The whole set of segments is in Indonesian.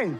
doing?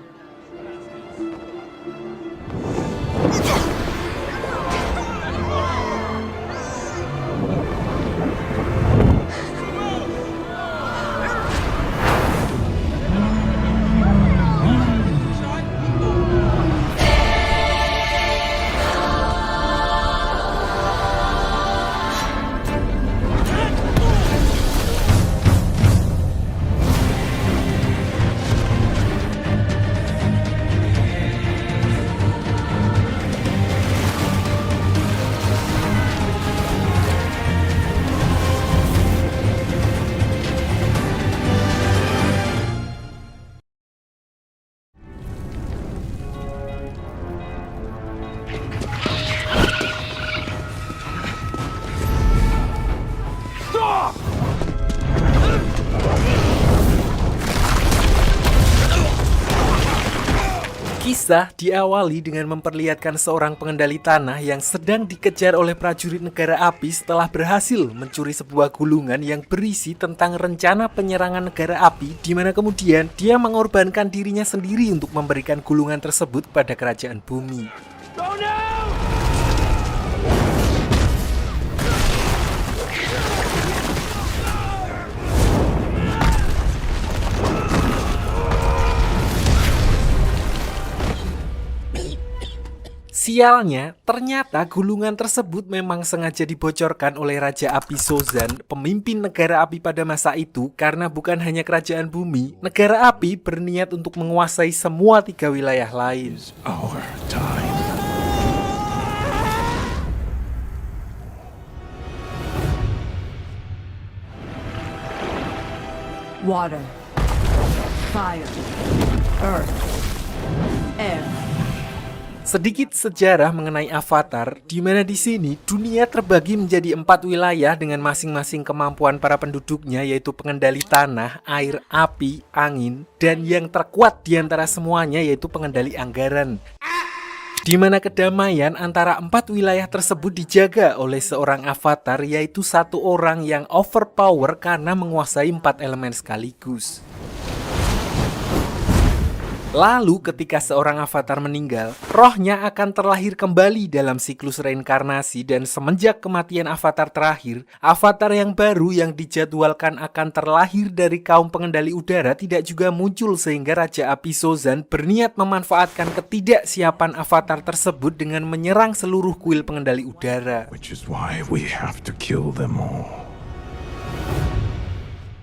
Kisah diawali dengan memperlihatkan seorang pengendali tanah yang sedang dikejar oleh prajurit negara api setelah berhasil mencuri sebuah gulungan yang berisi tentang rencana penyerangan negara api, di mana kemudian dia mengorbankan dirinya sendiri untuk memberikan gulungan tersebut pada kerajaan bumi. Sialnya, ternyata gulungan tersebut memang sengaja dibocorkan oleh Raja Api Sozan, pemimpin negara api pada masa itu, karena bukan hanya kerajaan bumi, negara api berniat untuk menguasai semua 3 wilayah lain. Our time. Water, fire, earth, air. Sedikit sejarah mengenai Avatar, di mana di sini dunia terbagi menjadi 4 wilayah dengan masing-masing kemampuan para penduduknya, yaitu pengendali tanah, air, api, angin, dan yang terkuat di antara semuanya yaitu pengendali anggaran. Di mana kedamaian antara 4 wilayah tersebut dijaga oleh seorang avatar, yaitu satu orang yang overpower karena menguasai 4 elemen sekaligus. Lalu ketika seorang avatar meninggal, rohnya akan terlahir kembali dalam siklus reinkarnasi, dan semenjak kematian avatar terakhir, avatar yang baru yang dijadwalkan akan terlahir dari kaum pengendali udara tidak juga muncul, sehingga Raja Api Sozan berniat memanfaatkan ketidaksiapan avatar tersebut dengan menyerang seluruh kuil pengendali udara. Which is why we have to kill them all.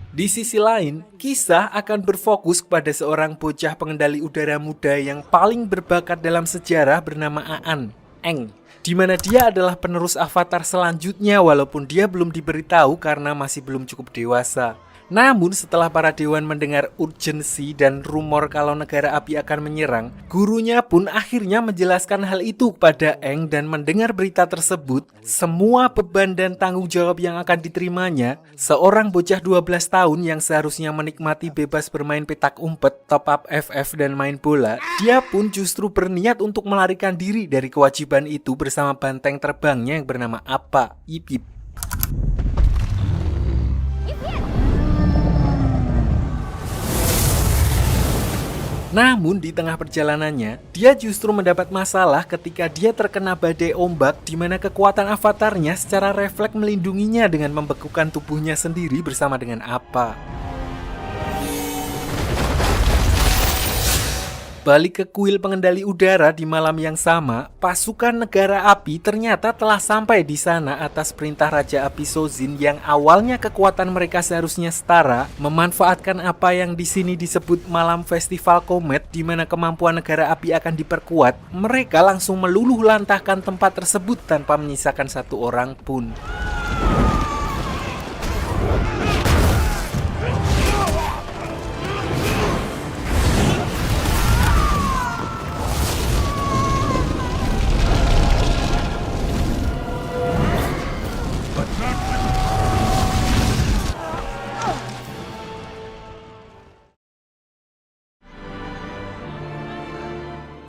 Di sisi lain, kisah akan berfokus kepada seorang bocah pengendali udara muda yang paling berbakat dalam sejarah bernama Aan, Eng, di mana dia adalah penerus avatar selanjutnya walaupun dia belum diberitahu karena masih belum cukup dewasa. Namun setelah para dewan mendengar urgensi dan rumor kalau negara api akan menyerang, gurunya pun akhirnya menjelaskan hal itu kepada Eng, dan mendengar berita tersebut, semua beban dan tanggung jawab yang akan diterimanya, seorang bocah 12 tahun yang seharusnya menikmati bebas bermain petak umpet, top up FF dan main bola, dia pun justru berniat untuk melarikan diri dari kewajiban itu bersama banteng terbangnya yang bernama Appa, Ip Ip. Namun di tengah perjalanannya, dia justru mendapat masalah ketika dia terkena badai ombak, di mana kekuatan avatarnya secara refleks melindunginya dengan membekukan tubuhnya sendiri bersama dengan Appa. Balik ke kuil pengendali udara di malam yang sama, pasukan negara api ternyata telah sampai di sana atas perintah Raja Api Sozin yang awalnya kekuatan mereka seharusnya setara, memanfaatkan apa yang di sini disebut malam festival komet, di mana kemampuan negara api akan diperkuat. Mereka langsung meluluh lantahkan tempat tersebut tanpa menyisakan satu orang pun.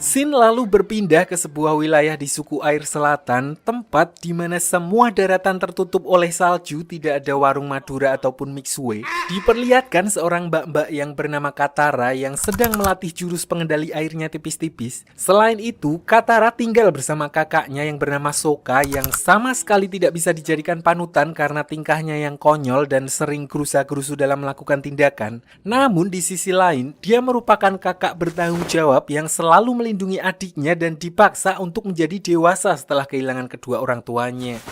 Scene lalu berpindah ke sebuah wilayah di suku air selatan, tempat di mana semua daratan tertutup oleh salju, tidak ada warung Madura ataupun mixue. Diperlihatkan seorang mbak-mbak yang bernama Katara yang sedang melatih jurus pengendali airnya tipis-tipis. Selain itu, Katara tinggal bersama kakaknya yang bernama Sokka yang sama sekali tidak bisa dijadikan panutan karena tingkahnya yang konyol dan sering gerusa-gerusu dalam melakukan tindakan. Namun di sisi lain, dia merupakan kakak bertanggung jawab yang selalu melindungi adiknya dan dipaksa untuk menjadi dewasa setelah kehilangan kedua orang tuanya.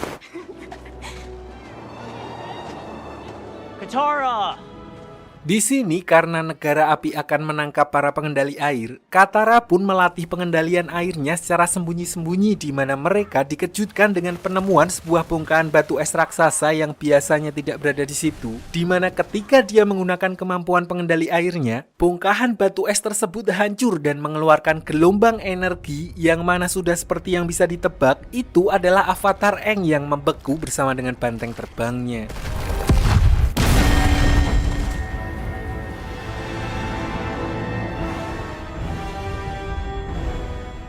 Katara! Di sini karena negara api akan menangkap para pengendali air, Katara pun melatih pengendalian airnya secara sembunyi-sembunyi di mana mereka dikejutkan dengan penemuan sebuah bongkahan batu es raksasa yang biasanya tidak berada di situ. Di mana ketika dia menggunakan kemampuan pengendali airnya, bongkahan batu es tersebut hancur dan mengeluarkan gelombang energi yang mana sudah seperti yang bisa ditebak, itu adalah avatar Aang yang membeku bersama dengan banteng terbangnya.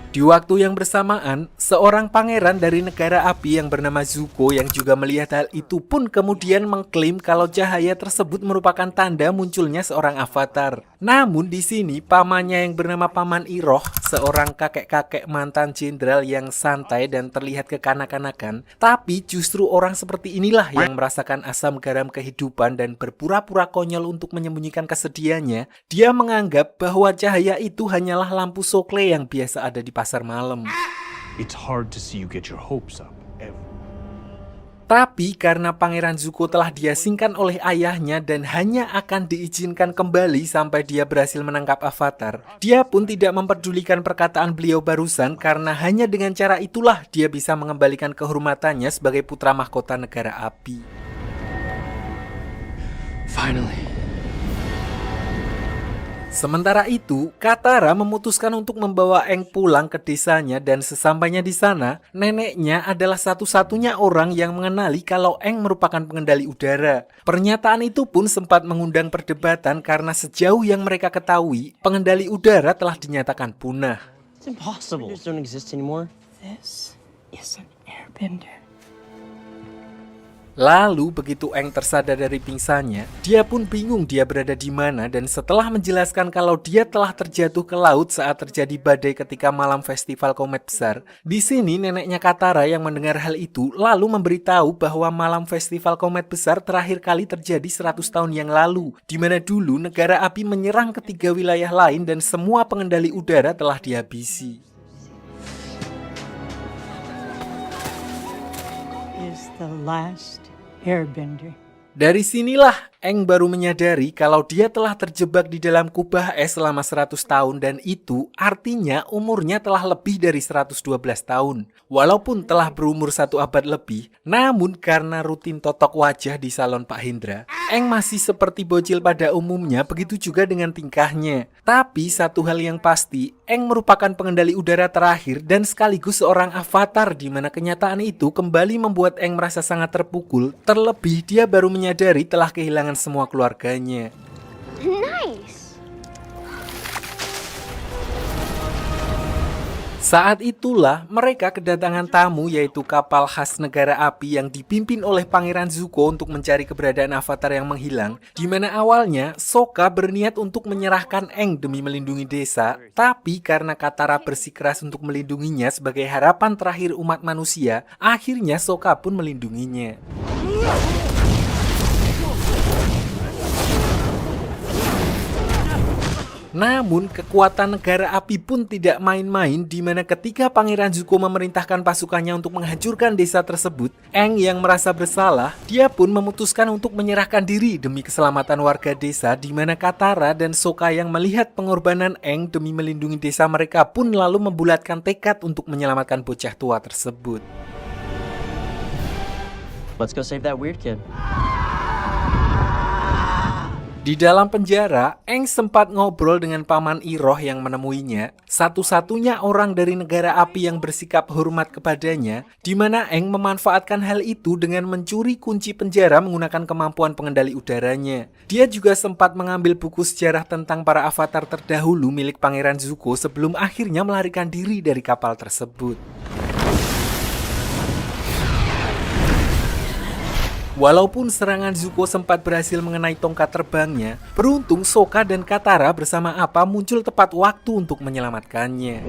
Di waktu yang bersamaan, seorang pangeran dari negara api yang bernama Zuko yang juga melihat hal itu pun kemudian mengklaim kalau cahaya tersebut merupakan tanda munculnya seorang avatar. Namun di sini pamannya yang bernama Paman Iroh, seorang kakek-kakek mantan jenderal yang santai dan terlihat kekanak-kanakan, tapi justru orang seperti inilah yang merasakan asam garam kehidupan dan berpura-pura konyol untuk menyembunyikan kesedihannya. Dia menganggap bahwa cahaya itu hanyalah lampu sokle yang biasa ada di pasar malam. It's hard to see you get your hopes up ever. Tapi karena Pangeran Zuko telah diasingkan oleh ayahnya dan hanya akan diizinkan kembali sampai dia berhasil menangkap Avatar, dia pun tidak memperdulikan perkataan beliau barusan karena hanya dengan cara itulah dia bisa mengembalikan kehormatannya sebagai putra mahkota negara api. Finally. Sementara itu, Katara memutuskan untuk membawa Aang pulang ke desanya dan sesampainya di sana, neneknya adalah satu-satunya orang yang mengenali kalau Aang merupakan pengendali udara. Pernyataan itu pun sempat mengundang perdebatan karena sejauh yang mereka ketahui, pengendali udara telah dinyatakan punah. It's impossible. They don't exist anymore. This is an airbender. Lalu begitu Aang tersadar dari pingsannya, dia pun bingung dia berada di mana dan setelah menjelaskan kalau dia telah terjatuh ke laut saat terjadi badai ketika malam festival komet besar. Di sini neneknya Katara yang mendengar hal itu lalu memberitahu bahwa malam festival komet besar terakhir kali terjadi 100 tahun yang lalu, di mana dulu negara api menyerang ke 3 wilayah lain dan semua pengendali udara telah dihabisi. Is the last airbender. Dari sinilah Aang baru menyadari kalau dia telah terjebak di dalam kubah es selama 100 tahun dan itu artinya umurnya telah lebih dari 112 tahun. Walaupun telah berumur 1 abad lebih, namun karena rutin totok wajah di salon Pak Hendra, Aang masih seperti bocil pada umumnya, begitu juga dengan tingkahnya. Tapi satu hal yang pasti, Aang merupakan pengendali udara terakhir dan sekaligus seorang avatar di mana kenyataan itu kembali membuat Aang merasa sangat terpukul, terlebih dia baru menyadari telah kehilangan semua keluarganya. Nice. Saat itulah mereka kedatangan tamu yaitu kapal khas negara api yang dipimpin oleh Pangeran Zuko untuk mencari keberadaan avatar yang menghilang, di mana awalnya Sokka berniat untuk menyerahkan Aang demi melindungi desa, tapi karena Katara bersikeras untuk melindunginya sebagai harapan terakhir umat manusia, akhirnya Sokka pun melindunginya. Namun, kekuatan negara api pun tidak main-main di mana ketika Pangeran Zuko memerintahkan pasukannya untuk menghancurkan desa tersebut, Aang yang merasa bersalah, dia pun memutuskan untuk menyerahkan diri demi keselamatan warga desa di mana Katara dan Sokka yang melihat pengorbanan Aang demi melindungi desa mereka pun lalu membulatkan tekad untuk menyelamatkan bocah tua tersebut. Let's go save that weird kid. Di dalam penjara, Aang sempat ngobrol dengan Paman Iroh yang menemuinya, satu-satunya orang dari negara api yang bersikap hormat kepadanya, di mana Aang memanfaatkan hal itu dengan mencuri kunci penjara menggunakan kemampuan pengendali udaranya. Dia juga sempat mengambil buku sejarah tentang para avatar terdahulu milik Pangeran Zuko sebelum akhirnya melarikan diri dari kapal tersebut. Walaupun serangan Zuko sempat berhasil mengenai tongkat terbangnya, beruntung Sokka dan Katara bersama Appa muncul tepat waktu untuk menyelamatkannya.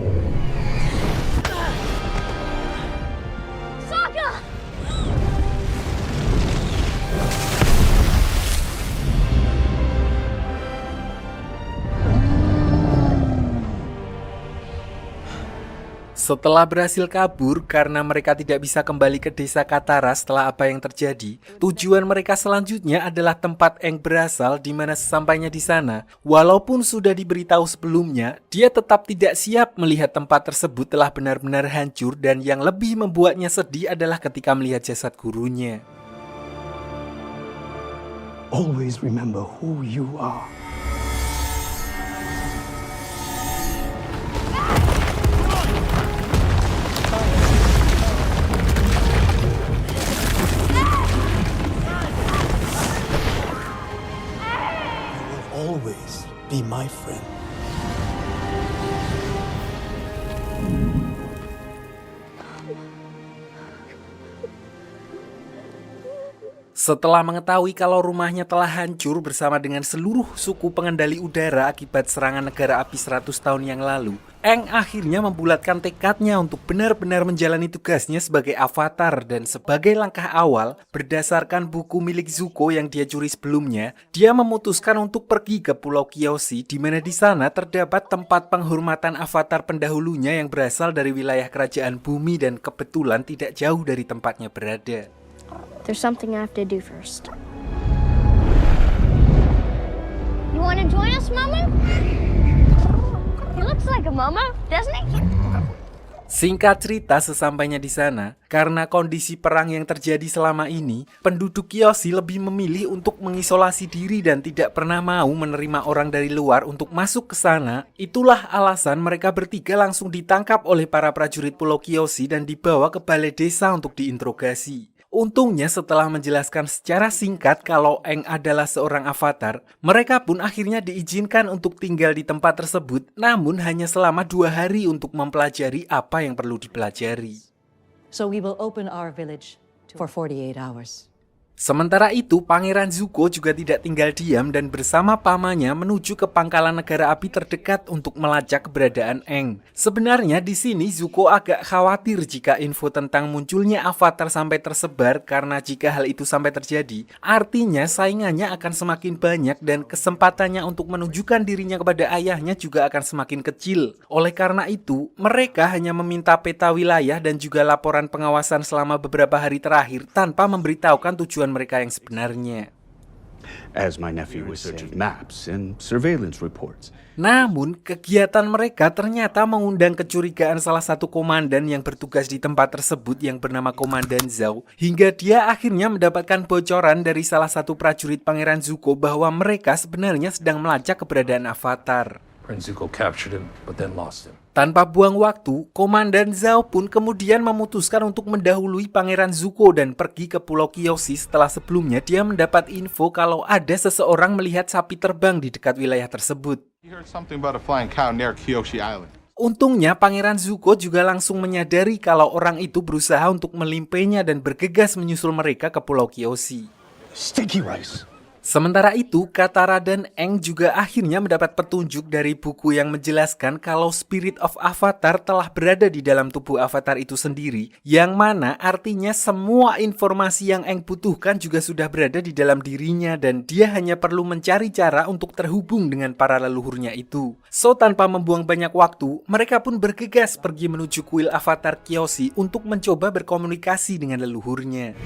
Setelah berhasil kabur karena mereka tidak bisa kembali ke desa Katara setelah apa yang terjadi, tujuan mereka selanjutnya adalah tempat Aang berasal, di mana sesampainya di sana, walaupun sudah diberitahu sebelumnya, dia tetap tidak siap melihat tempat tersebut telah benar-benar hancur, dan yang lebih membuatnya sedih adalah ketika melihat jasad gurunya. Always remember who you are. Always be my friend. Setelah mengetahui kalau rumahnya telah hancur bersama dengan seluruh suku pengendali udara akibat serangan negara api 100 tahun yang lalu, Aang akhirnya membulatkan tekadnya untuk benar-benar menjalani tugasnya sebagai avatar, dan sebagai langkah awal, berdasarkan buku milik Zuko yang dia curi sebelumnya, dia memutuskan untuk pergi ke Pulau Kyoshi, di mana di sana terdapat tempat penghormatan avatar pendahulunya yang berasal dari wilayah kerajaan bumi dan kebetulan tidak jauh dari tempatnya berada. There's something I have to do first. You want to join us, Mama? He looks like a mama, doesn't he? Singkat cerita, sesampainya di sana, karena kondisi perang yang terjadi selama ini, penduduk Kyoshi lebih memilih untuk mengisolasi diri dan tidak pernah mau menerima orang dari luar untuk masuk ke sana. Itulah alasan mereka bertiga langsung ditangkap oleh para prajurit Pulau Kyoshi dan dibawa ke balai desa untuk diinterogasi. Untungnya setelah menjelaskan secara singkat kalau Aang adalah seorang avatar, mereka pun akhirnya diizinkan untuk tinggal di tempat tersebut, namun hanya selama 2 hari untuk mempelajari apa yang perlu dipelajari. So we will open our village for 48 hours. Sementara itu, Pangeran Zuko juga tidak tinggal diam dan bersama pamannya menuju ke pangkalan negara api terdekat untuk melacak keberadaan Aang. Sebenarnya di sini Zuko agak khawatir jika info tentang munculnya avatar sampai tersebar, karena jika hal itu sampai terjadi, artinya saingannya akan semakin banyak dan kesempatannya untuk menunjukkan dirinya kepada ayahnya juga akan semakin kecil. Oleh karena itu, mereka hanya meminta peta wilayah dan juga laporan pengawasan selama beberapa hari terakhir tanpa memberitahukan tujuan mereka yang sebenarnya. As my nephew was searching maps and surveillance reports. Namun, kegiatan mereka ternyata mengundang kecurigaan salah satu komandan yang bertugas di tempat tersebut yang bernama Komandan Zhao, hingga dia akhirnya mendapatkan bocoran dari salah satu prajurit Pangeran Zuko bahwa mereka sebenarnya sedang melacak keberadaan avatar. Prince Zuko captured him, but then lost him. Tanpa buang waktu, Komandan Zhao pun kemudian memutuskan untuk mendahului Pangeran Zuko dan pergi ke Pulau Kyoshi setelah sebelumnya dia mendapat info kalau ada seseorang melihat sapi terbang di dekat wilayah tersebut. He heard something about a flying cow near Kyoshi Island. Untungnya Pangeran Zuko juga langsung menyadari kalau orang itu berusaha untuk melimpainya dan bergegas menyusul mereka ke Pulau Kyoshi. Sticky rice. Sementara itu, Katara dan Aang juga akhirnya mendapat petunjuk dari buku yang menjelaskan kalau Spirit of Avatar telah berada di dalam tubuh Avatar itu sendiri, yang mana artinya semua informasi yang Aang butuhkan juga sudah berada di dalam dirinya dan dia hanya perlu mencari cara untuk terhubung dengan para leluhurnya itu. So, tanpa membuang banyak waktu, mereka pun bergegas pergi menuju kuil Avatar Kyoshi untuk mencoba berkomunikasi dengan leluhurnya.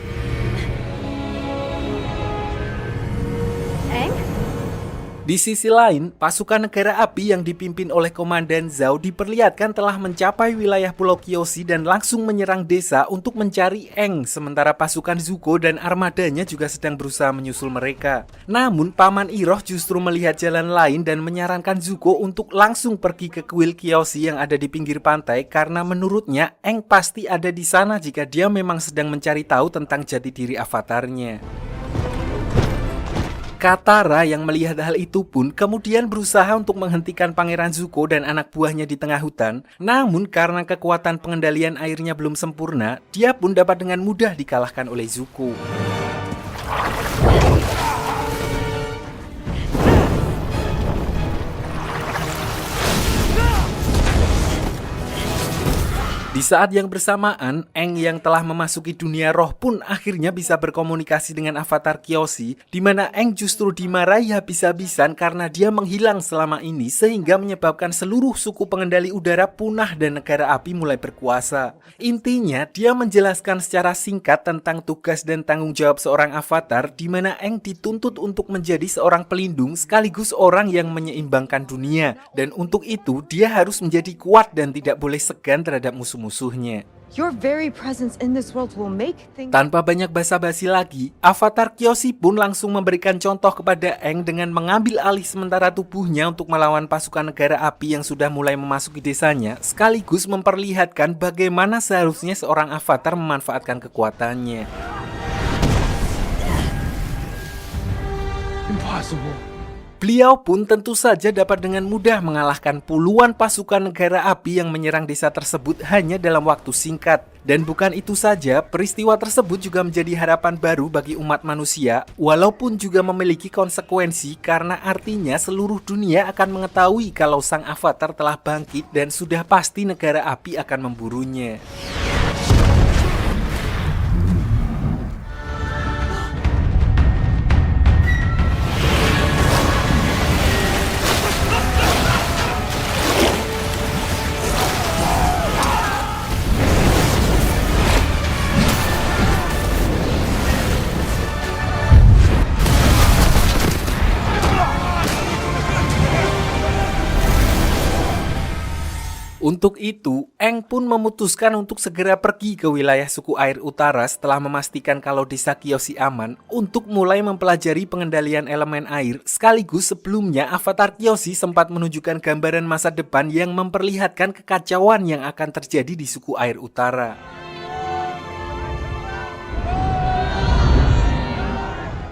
Di sisi lain, pasukan negara api yang dipimpin oleh Komandan Zhao diperlihatkan telah mencapai wilayah Pulau Kyoshi dan langsung menyerang desa untuk mencari Aang, sementara pasukan Zuko dan armadanya juga sedang berusaha menyusul mereka. Namun, Paman Iroh justru melihat jalan lain dan menyarankan Zuko untuk langsung pergi ke kuil Kyoshi yang ada di pinggir pantai karena menurutnya Aang pasti ada di sana jika dia memang sedang mencari tahu tentang jati diri avatarnya. Katara yang melihat hal itu pun kemudian berusaha untuk menghentikan Pangeran Zuko dan anak buahnya di tengah hutan. Namun karena kekuatan pengendalian airnya belum sempurna, dia pun dapat dengan mudah dikalahkan oleh Zuko. Di saat yang bersamaan, Aang yang telah memasuki dunia roh pun akhirnya bisa berkomunikasi dengan avatar Kyoshi, di mana Aang justru dimarahi habis-habisan karena dia menghilang selama ini sehingga menyebabkan seluruh suku pengendali udara punah dan negara api mulai berkuasa. Intinya, dia menjelaskan secara singkat tentang tugas dan tanggung jawab seorang avatar, di mana Aang dituntut untuk menjadi seorang pelindung sekaligus orang yang menyeimbangkan dunia, dan untuk itu dia harus menjadi kuat dan tidak boleh segan terhadap musuhnya. Your very presence in this world will make things... Tanpa banyak basa-basi lagi, avatar Kyoshi pun langsung memberikan contoh kepada Aang dengan mengambil alih sementara tubuhnya untuk melawan pasukan negara api yang sudah mulai memasuki desanya, sekaligus memperlihatkan bagaimana seharusnya seorang avatar memanfaatkan kekuatannya. Impossible. Beliau pun tentu saja dapat dengan mudah mengalahkan puluhan pasukan negara api yang menyerang desa tersebut hanya dalam waktu singkat. Dan bukan itu saja, peristiwa tersebut juga menjadi harapan baru bagi umat manusia, walaupun juga memiliki konsekuensi karena artinya seluruh dunia akan mengetahui kalau sang avatar telah bangkit dan sudah pasti negara api akan memburunya. Untuk itu, Aang pun memutuskan untuk segera pergi ke wilayah suku air utara setelah memastikan kalau desa Kyoshi aman untuk mulai mempelajari pengendalian elemen air, sekaligus sebelumnya avatar Kyoshi sempat menunjukkan gambaran masa depan yang memperlihatkan kekacauan yang akan terjadi di suku air utara.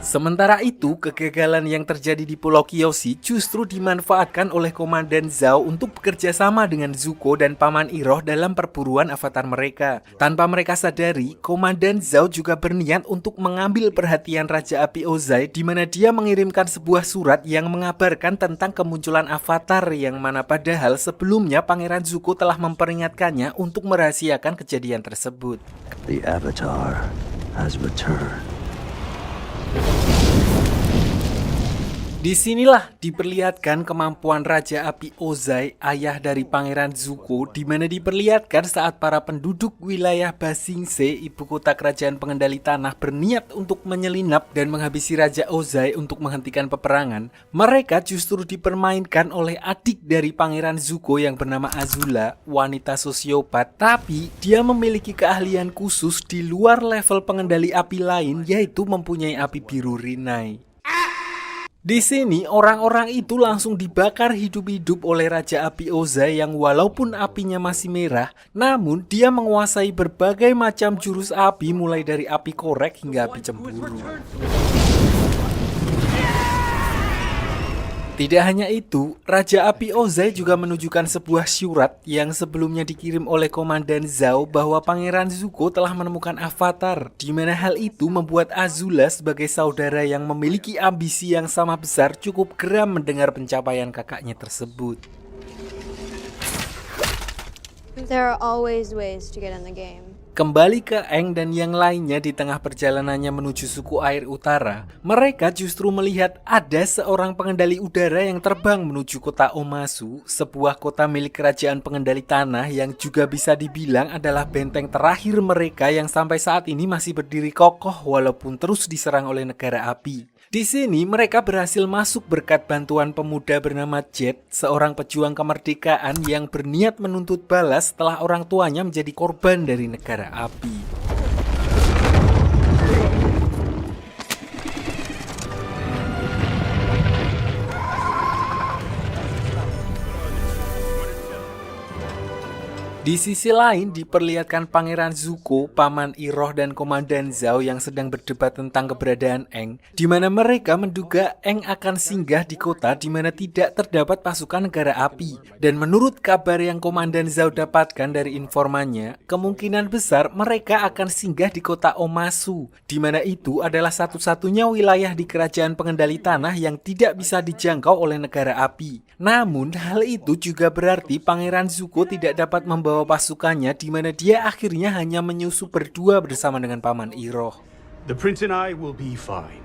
Sementara itu, kegagalan yang terjadi di Pulau Kyoshi justru dimanfaatkan oleh Komandan Zhao untuk bekerja sama dengan Zuko dan Paman Iroh dalam perburuan avatar mereka. Tanpa mereka sadari, Komandan Zhao juga berniat untuk mengambil perhatian Raja Api Ozai, di mana dia mengirimkan sebuah surat yang mengabarkan tentang kemunculan avatar yang mana padahal sebelumnya Pangeran Zuko telah memperingatkannya untuk merahasiakan kejadian tersebut. The Avatar has returned. Disinilah diperlihatkan kemampuan Raja Api Ozai, ayah dari Pangeran Zuko, di mana diperlihatkan saat para penduduk wilayah Ba Sing Se, ibu kota kerajaan pengendali tanah, berniat untuk menyelinap dan menghabisi Raja Ozai untuk menghentikan peperangan. Mereka justru dipermainkan oleh adik dari Pangeran Zuko yang bernama Azula, wanita sosiopat, tapi dia memiliki keahlian khusus di luar level pengendali api lain, yaitu mempunyai api biru Rinai. Di sini, orang-orang itu langsung dibakar hidup-hidup oleh Raja Api Ozai yang walaupun apinya masih merah, namun dia menguasai berbagai macam jurus api mulai dari api korek hingga api cemburu. Tidak hanya itu, Raja Api Ozai juga menunjukkan sebuah surat yang sebelumnya dikirim oleh Komandan Zhao bahwa Pangeran Zuko telah menemukan avatar, di mana hal itu membuat Azula sebagai saudara yang memiliki ambisi yang sama besar cukup geram mendengar pencapaian kakaknya tersebut. There are always ways to get in the game. Kembali ke Aang dan yang lainnya di tengah perjalanannya menuju suku air utara, mereka justru melihat ada seorang pengendali udara yang terbang menuju kota Omasu, sebuah kota milik kerajaan pengendali tanah yang juga bisa dibilang adalah benteng terakhir mereka yang sampai saat ini masih berdiri kokoh walaupun terus diserang oleh negara api. Di sini mereka berhasil masuk berkat bantuan pemuda bernama Jet, seorang pejuang kemerdekaan yang berniat menuntut balas setelah orang tuanya menjadi korban dari negara api. Di sisi lain diperlihatkan Pangeran Zuko, Paman Iroh dan Komandan Zhao yang sedang berdebat tentang keberadaan Aang, di mana mereka menduga Aang akan singgah di kota di mana tidak terdapat pasukan negara api. Dan menurut kabar yang Komandan Zhao dapatkan dari informannya, kemungkinan besar mereka akan singgah di kota Omasu, di mana itu adalah satu-satunya wilayah di kerajaan pengendali tanah yang tidak bisa dijangkau oleh negara api. Namun hal itu juga berarti Pangeran Zuko tidak dapat membawa pasukannya, di mana dia akhirnya hanya menyusup berdua bersama dengan Paman Iroh. The prince and I will be fine.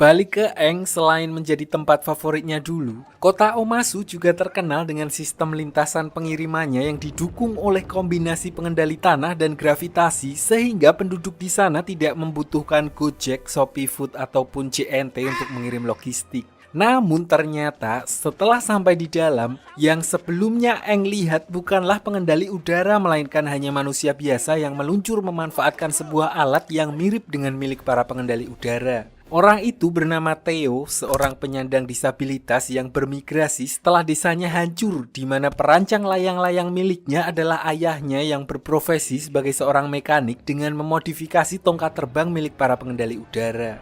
Balik ke Aang, selain menjadi tempat favoritnya dulu, kota Omasu juga terkenal dengan sistem lintasan pengirimannya yang didukung oleh kombinasi pengendali tanah dan gravitasi, sehingga penduduk di sana tidak membutuhkan Gojek, Shopee Food ataupun JNT untuk mengirim logistik. Namun ternyata setelah sampai di dalam, yang sebelumnya Aang lihat bukanlah pengendali udara melainkan hanya manusia biasa yang meluncur memanfaatkan sebuah alat yang mirip dengan milik para pengendali udara. Orang itu bernama Theo, seorang penyandang disabilitas yang bermigrasi setelah desanya hancur, di mana perancang layang-layang miliknya adalah ayahnya yang berprofesi sebagai seorang mekanik dengan memodifikasi tongkat terbang milik para pengendali udara.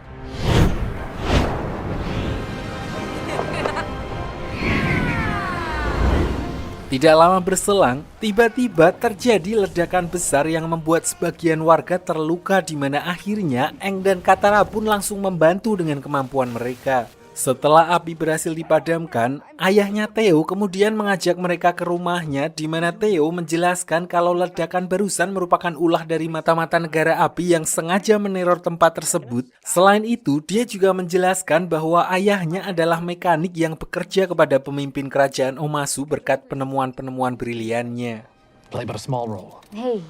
Tidak lama berselang, tiba-tiba terjadi ledakan besar yang membuat sebagian warga terluka, di mana akhirnya Aang dan Katara pun langsung membantu dengan kemampuan mereka. Setelah api berhasil dipadamkan, ayahnya Theo kemudian mengajak mereka ke rumahnya, di mana Theo menjelaskan kalau ledakan barusan merupakan ulah dari mata-mata negara api yang sengaja meneror tempat tersebut. Selain itu, dia juga menjelaskan bahwa ayahnya adalah mekanik yang bekerja kepada pemimpin kerajaan Omasu berkat penemuan-penemuan briliannya. Play but a small role. Hey,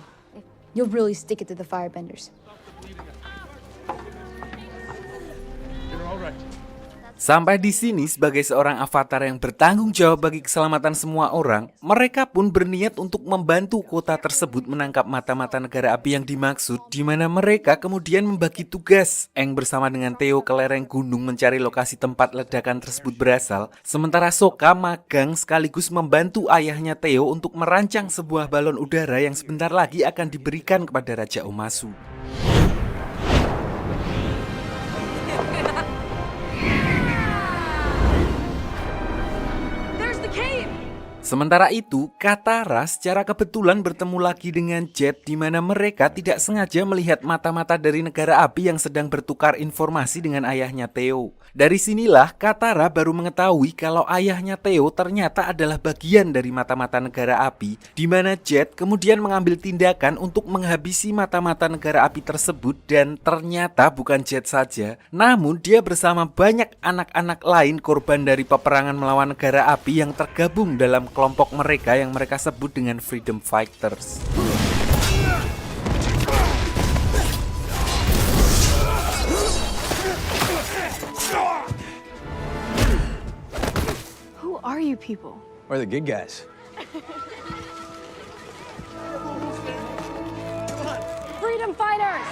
you'll really stick it to the firebenders. Sampai di sini, sebagai seorang avatar yang bertanggung jawab bagi keselamatan semua orang, mereka pun berniat untuk membantu kota tersebut menangkap mata-mata negara api yang dimaksud, di mana mereka kemudian membagi tugas. Aang bersama dengan Theo ke lereng gunung mencari lokasi tempat ledakan tersebut berasal, sementara Sokka magang sekaligus membantu ayahnya Theo untuk merancang sebuah balon udara yang sebentar lagi akan diberikan kepada Raja Omasu. Sementara itu, Katara secara kebetulan bertemu lagi dengan Jet, di mana mereka tidak sengaja melihat mata-mata dari negara api yang sedang bertukar informasi dengan ayahnya Theo. Dari sinilah Katara baru mengetahui kalau ayahnya Theo ternyata adalah bagian dari mata-mata negara api, di mana Jet kemudian mengambil tindakan untuk menghabisi mata-mata negara api tersebut, dan ternyata bukan Jet saja, namun dia bersama banyak anak-anak lain korban dari peperangan melawan negara api yang tergabung dalam kelompok mereka yang mereka sebut dengan Freedom Fighters. Who are you people? We're the good guys. Freedom fighters!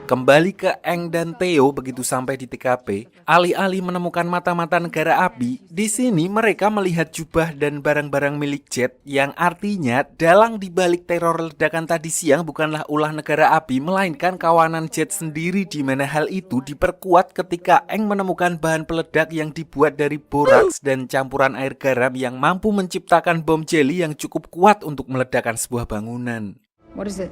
Kembali ke Aang dan Theo begitu sampai di TKP, alih-alih menemukan mata-mata negara api, di sini mereka melihat jubah dan barang-barang milik Jet, yang artinya dalang dibalik teror ledakan tadi siang bukanlah ulah negara api, melainkan kawanan Jet sendiri, di mana hal itu diperkuat ketika Aang menemukan bahan peledak yang dibuat dari boraks dan campuran air garam yang mampu menciptakan bom jeli yang cukup kuat untuk meledakkan sebuah bangunan. What is it?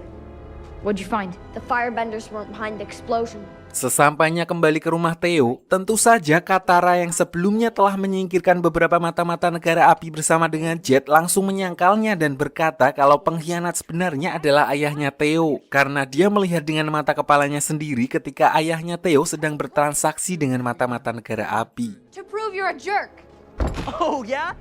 What'd you find? The firebenders weren't behind the explosion. Sesampainya kembali ke rumah Theo, tentu saja Katara yang sebelumnya telah menyingkirkan beberapa mata-mata negara api bersama dengan Jet langsung menyangkalnya dan berkata kalau pengkhianat sebenarnya adalah ayahnya Theo, karena dia melihat dengan mata kepalanya sendiri ketika ayahnya Theo sedang bertransaksi dengan mata-mata negara api. To prove you're a jerk. Oh, yeah?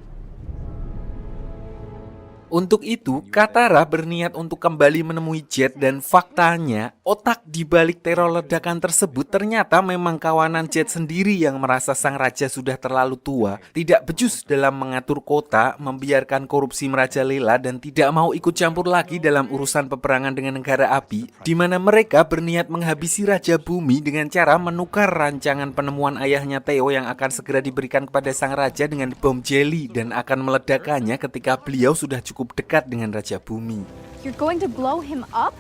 Untuk itu, Katara berniat untuk kembali menemui Jet dan faktanya, otak di balik teror ledakan tersebut ternyata memang kawanan Jet sendiri yang merasa sang raja sudah terlalu tua, tidak becus dalam mengatur kota, membiarkan korupsi merajalela dan tidak mau ikut campur lagi dalam urusan peperangan dengan negara api, di mana mereka berniat menghabisi Raja Bumi dengan cara menukar rancangan penemuan ayahnya Theo yang akan segera diberikan kepada sang raja dengan bom jelly dan akan meledakannya ketika beliau sudah cukup dekat dengan Raja Bumi. You're going to blow him up?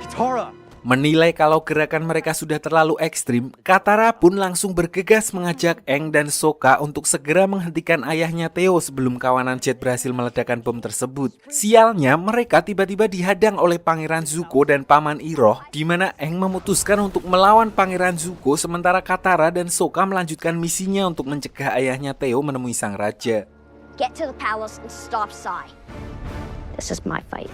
Katara! Menilai kalau gerakan mereka sudah terlalu ekstrim, Katara pun langsung bergegas mengajak Aang dan Sokka untuk segera menghentikan ayahnya Theo sebelum kawanan Jet berhasil meledakkan bom tersebut. Sialnya, mereka tiba-tiba dihadang oleh Pangeran Zuko dan Paman Iroh, di mana Aang memutuskan untuk melawan Pangeran Zuko sementara Katara dan Sokka melanjutkan misinya untuk mencegah ayahnya Theo menemui sang raja. Get to the palace and stop Sai. This is my fight.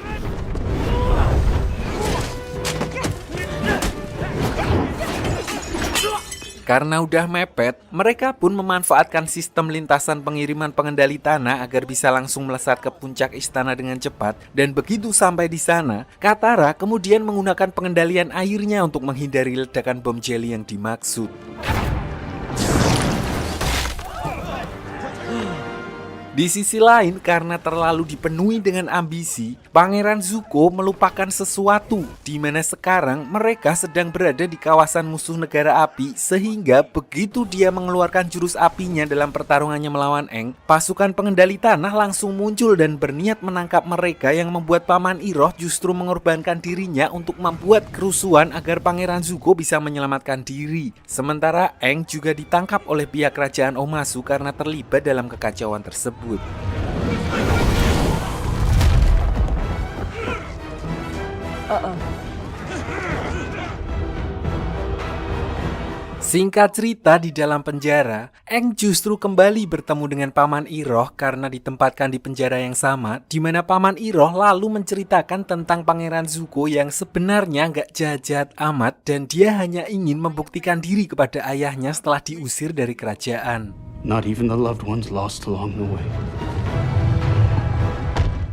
Karena udah mepet, mereka pun memanfaatkan sistem lintasan pengiriman pengendali tanah agar bisa langsung melesat ke puncak istana dengan cepat. Dan begitu sampai di sana, Katara kemudian menggunakan pengendalian airnya untuk menghindari ledakan bom jelly yang dimaksud. Di sisi lain, karena terlalu dipenuhi dengan ambisi, Pangeran Zuko melupakan sesuatu, di mana sekarang mereka sedang berada di kawasan musuh negara api, sehingga begitu dia mengeluarkan jurus apinya dalam pertarungannya melawan Aang, pasukan pengendali tanah langsung muncul dan berniat menangkap mereka yang membuat Paman Iroh justru mengorbankan dirinya untuk membuat kerusuhan agar Pangeran Zuko bisa menyelamatkan diri. Sementara Aang juga ditangkap oleh pihak kerajaan Omasu karena terlibat dalam kekacauan tersebut. Singkat cerita, di dalam penjara, Aang justru kembali bertemu dengan Paman Iroh karena ditempatkan di penjara yang sama, di mana Paman Iroh lalu menceritakan tentang Pangeran Zuko yang sebenarnya nggak jahat-jahat amat dan dia hanya ingin membuktikan diri kepada ayahnya setelah diusir dari kerajaan. Not even the loved ones lost along the way.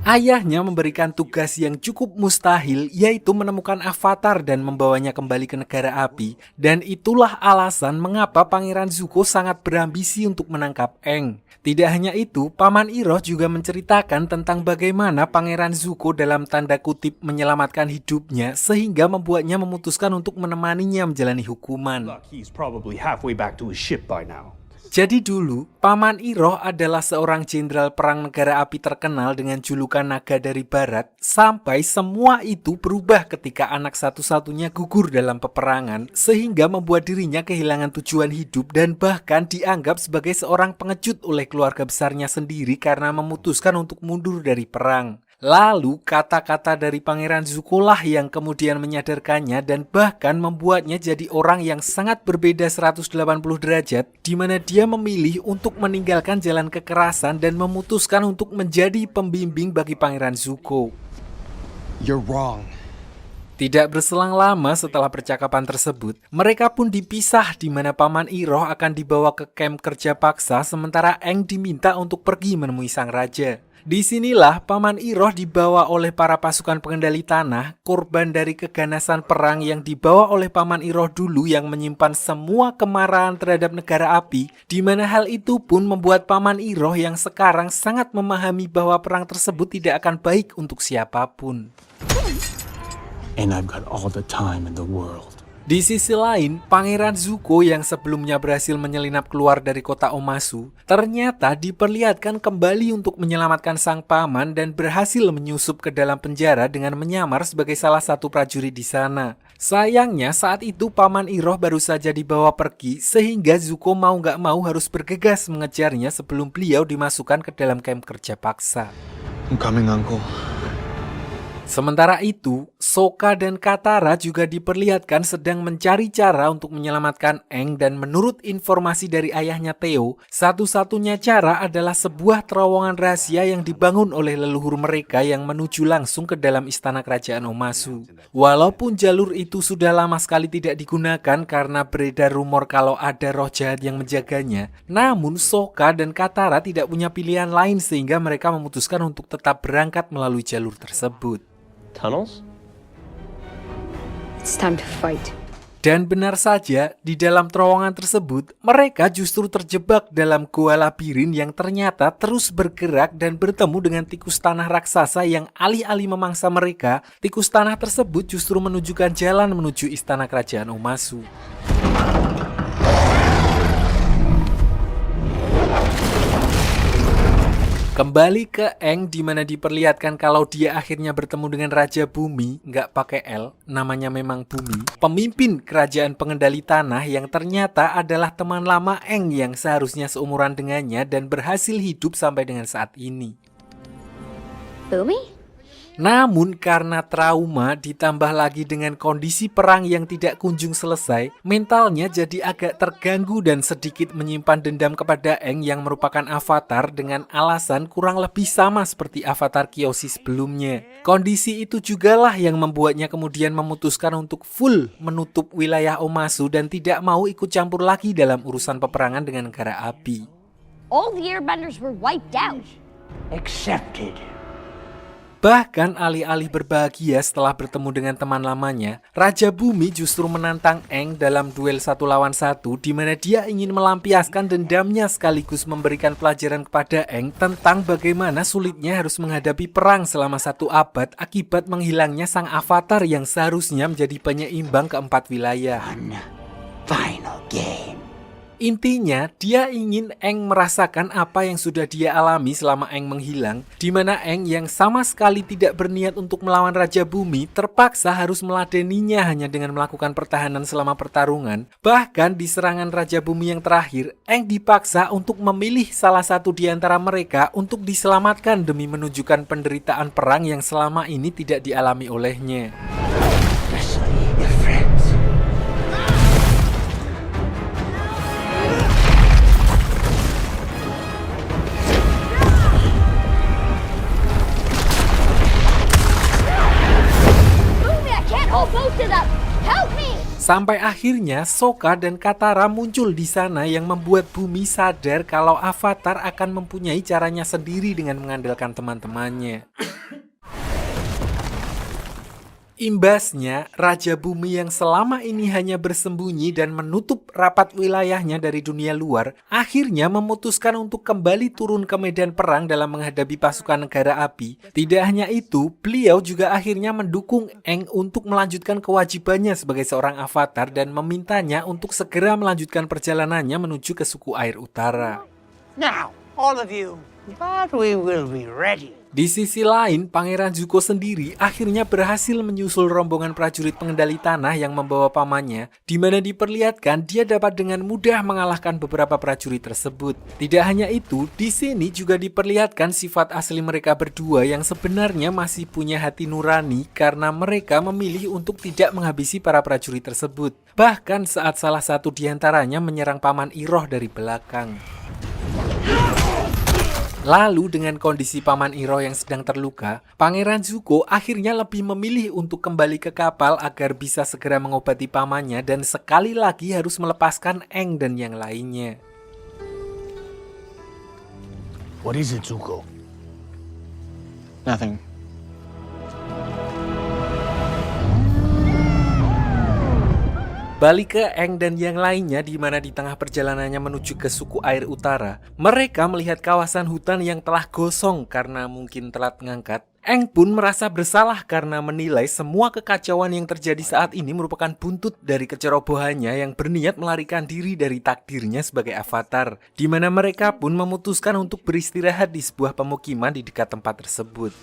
Ayahnya memberikan tugas yang cukup mustahil, yaitu menemukan Avatar dan membawanya kembali ke negara api. Dan itulah alasan mengapa Pangeran Zuko sangat berambisi untuk menangkap Aang. Tidak hanya itu, Paman Iroh juga menceritakan tentang bagaimana Pangeran Zuko dalam tanda kutip menyelamatkan hidupnya, sehingga membuatnya memutuskan untuk menemaninya menjalani hukuman. He's probably halfway back to his ship by now. Jadi dulu, Paman Iroh adalah seorang jenderal perang negara api terkenal dengan julukan Naga dari Barat, sampai semua itu berubah ketika anak satu-satunya gugur dalam peperangan, sehingga membuat dirinya kehilangan tujuan hidup dan bahkan dianggap sebagai seorang pengecut oleh keluarga besarnya sendiri karena memutuskan untuk mundur dari perang. Lalu kata-kata dari Pangeran Zuko lah yang kemudian menyadarkannya dan bahkan membuatnya jadi orang yang sangat berbeda 180 derajat, di mana dia memilih untuk meninggalkan jalan kekerasan dan memutuskan untuk menjadi pembimbing bagi Pangeran Zuko. You're wrong. Tidak berselang lama setelah percakapan tersebut, mereka pun dipisah di mana Paman Iroh akan dibawa ke kamp kerja paksa sementara Aang diminta untuk pergi menemui sang raja. Disinilah Paman Iroh dibawa oleh para pasukan pengendali tanah, korban dari keganasan perang yang dibawa oleh Paman Iroh dulu yang menyimpan semua kemarahan terhadap negara api, di mana hal itu pun membuat Paman Iroh yang sekarang sangat memahami bahwa perang tersebut tidak akan baik untuk siapapun. And I've got all the time in the world. Di sisi lain, Pangeran Zuko yang sebelumnya berhasil menyelinap keluar dari kota Omasu, ternyata diperlihatkan kembali untuk menyelamatkan sang paman dan berhasil menyusup ke dalam penjara dengan menyamar sebagai salah satu prajurit di sana. Sayangnya saat itu Paman Iroh baru saja dibawa pergi, sehingga Zuko mau gak mau harus bergegas mengejarnya sebelum beliau dimasukkan ke dalam kamp kerja paksa. I'm coming, Uncle. Sementara itu, Sokka dan Katara juga diperlihatkan sedang mencari cara untuk menyelamatkan Aang dan menurut informasi dari ayahnya Theo, satu-satunya cara adalah sebuah terowongan rahasia yang dibangun oleh leluhur mereka yang menuju langsung ke dalam istana kerajaan Omasu. Walaupun jalur itu sudah lama sekali tidak digunakan karena beredar rumor kalau ada roh jahat yang menjaganya, namun Sokka dan Katara tidak punya pilihan lain sehingga mereka memutuskan untuk tetap berangkat melalui jalur tersebut. Tunnels? It's time to fight. Dan benar saja, di dalam terowongan tersebut, mereka justru terjebak dalam gua labirin yang ternyata terus bergerak dan bertemu dengan tikus tanah raksasa yang alih-alih memangsa mereka, tikus tanah tersebut justru menunjukkan jalan menuju istana kerajaan Omasu. Kembali ke Aang di mana diperlihatkan kalau dia akhirnya bertemu dengan Raja Bumi, nggak pakai L, namanya memang Bumi, pemimpin kerajaan pengendali tanah yang ternyata adalah teman lama Aang yang seharusnya seumuran dengannya dan berhasil hidup sampai dengan saat ini. Bumi? Namun karena trauma ditambah lagi dengan kondisi perang yang tidak kunjung selesai, mentalnya jadi agak terganggu dan sedikit menyimpan dendam kepada Aang yang merupakan avatar dengan alasan kurang lebih sama seperti avatar Kyoshi sebelumnya. Kondisi itu jugalah yang membuatnya kemudian memutuskan untuk full menutup wilayah Omasu dan tidak mau ikut campur lagi dalam urusan peperangan dengan negara api. All the airbenders were wiped out. Accepted. Bahkan alih-alih berbahagia setelah bertemu dengan teman lamanya, Raja Bumi justru menantang Aang dalam duel 1 lawan 1 di mana dia ingin melampiaskan dendamnya sekaligus memberikan pelajaran kepada Aang tentang bagaimana sulitnya harus menghadapi perang selama 1 abad akibat menghilangnya sang avatar yang seharusnya menjadi penyeimbang keempat wilayah. Final game. Intinya, dia ingin Aang merasakan apa yang sudah dia alami selama Aang menghilang, di mana Aang yang sama sekali tidak berniat untuk melawan Raja Bumi terpaksa harus meladeninya hanya dengan melakukan pertahanan selama pertarungan. Bahkan di serangan Raja Bumi yang terakhir, Aang dipaksa untuk memilih salah satu di antara mereka untuk diselamatkan demi menunjukkan penderitaan perang yang selama ini tidak dialami olehnya. Sampai akhirnya Sokka dan Katara muncul di sana yang membuat Bumi sadar kalau Avatar akan mempunyai caranya sendiri dengan mengandalkan teman-temannya. Imbasnya, Raja Bumi yang selama ini hanya bersembunyi dan menutup rapat wilayahnya dari dunia luar, akhirnya memutuskan untuk kembali turun ke medan perang dalam menghadapi pasukan negara api. Tidak hanya itu, beliau juga akhirnya mendukung Aang untuk melanjutkan kewajibannya sebagai seorang avatar dan memintanya untuk segera melanjutkan perjalanannya menuju ke suku air utara. Now, all of you, but we will be ready. Di sisi lain, Pangeran Zuko sendiri akhirnya berhasil menyusul rombongan prajurit pengendali tanah yang membawa pamannya, di mana diperlihatkan dia dapat dengan mudah mengalahkan beberapa prajurit tersebut. Tidak hanya itu, di sini juga diperlihatkan sifat asli mereka berdua yang sebenarnya masih punya hati nurani karena mereka memilih untuk tidak menghabisi para prajurit tersebut. Bahkan saat salah satu di antaranya menyerang Paman Iroh dari belakang. Lalu dengan kondisi Paman Iroh yang sedang terluka, Pangeran Zuko akhirnya lebih memilih untuk kembali ke kapal agar bisa segera mengobati pamannya dan sekali lagi harus melepaskan Aang dan yang lainnya. What is it, Zuko? Nothing. Balik ke Aang dan yang lainnya di mana di tengah perjalanannya menuju ke suku air utara, mereka melihat kawasan hutan yang telah gosong karena mungkin telat ngangkat. Aang pun merasa bersalah karena menilai semua kekacauan yang terjadi saat ini merupakan buntut dari kecerobohannya yang berniat melarikan diri dari takdirnya sebagai avatar, di mana mereka pun memutuskan untuk beristirahat di sebuah pemukiman di dekat tempat tersebut.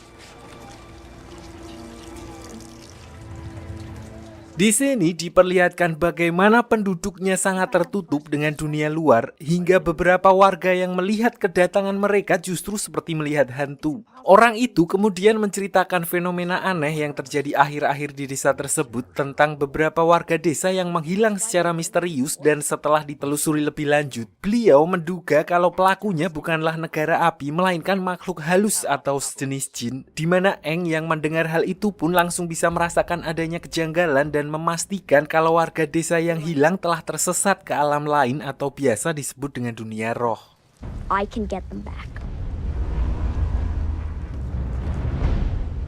Di sini diperlihatkan bagaimana penduduknya sangat tertutup dengan dunia luar, hingga beberapa warga yang melihat kedatangan mereka justru seperti melihat hantu. Orang itu kemudian menceritakan fenomena aneh yang terjadi akhir-akhir di desa tersebut tentang beberapa warga desa yang menghilang secara misterius, dan setelah ditelusuri lebih lanjut, beliau menduga kalau pelakunya bukanlah negara api melainkan makhluk halus atau sejenis jin, di mana Eng yang mendengar hal itu pun langsung bisa merasakan adanya kejanggalan dan memastikan kalau warga desa yang hilang telah tersesat ke alam lain atau biasa disebut dengan dunia roh. I can get them back.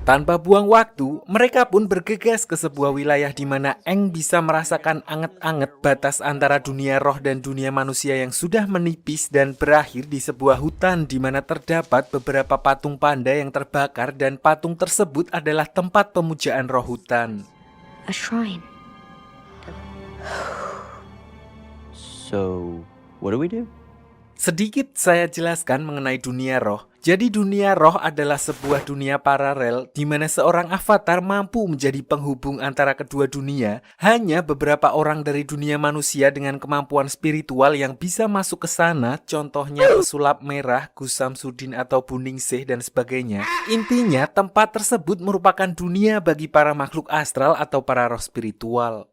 Tanpa buang waktu, mereka pun bergegas ke sebuah wilayah di mana Eng bisa merasakan anget-anget batas antara dunia roh dan dunia manusia yang sudah menipis, dan berakhir di sebuah hutan di mana terdapat beberapa patung panda yang terbakar, dan patung tersebut adalah tempat pemujaan roh hutan. A shrine. So, what do we do? Sedikit saya jelaskan mengenai dunia roh. Jadi dunia roh adalah sebuah dunia paralel di mana seorang avatar mampu menjadi penghubung antara kedua dunia. Hanya beberapa orang dari dunia manusia dengan kemampuan spiritual yang bisa masuk ke sana, contohnya pesulap merah, Gus Samsudin atau Buningsih dan sebagainya. Intinya tempat tersebut merupakan dunia bagi para makhluk astral atau para roh spiritual.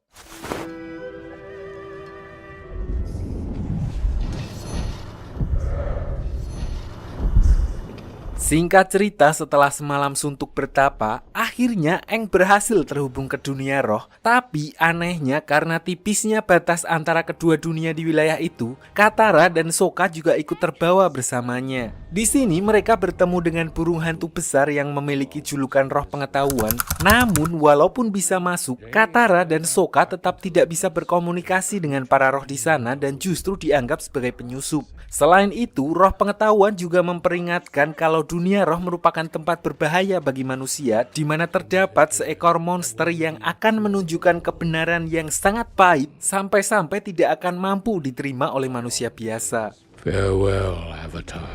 Singkat cerita, setelah semalam suntuk bertapa, akhirnya Eng berhasil terhubung ke dunia roh. Tapi anehnya karena tipisnya batas antara kedua dunia di wilayah itu, Katara dan Sokka juga ikut terbawa bersamanya. Di sini mereka bertemu dengan burung hantu besar yang memiliki julukan roh pengetahuan. Namun walaupun bisa masuk, Katara dan Sokka tetap tidak bisa berkomunikasi dengan para roh di sana dan justru dianggap sebagai penyusup. Selain itu, roh pengetahuan juga memperingatkan kalau dunia roh merupakan tempat berbahaya bagi manusia, di mana terdapat seekor monster yang akan menunjukkan kebenaran yang sangat pahit sampai-sampai tidak akan mampu diterima oleh manusia biasa. Farewell, Avatar.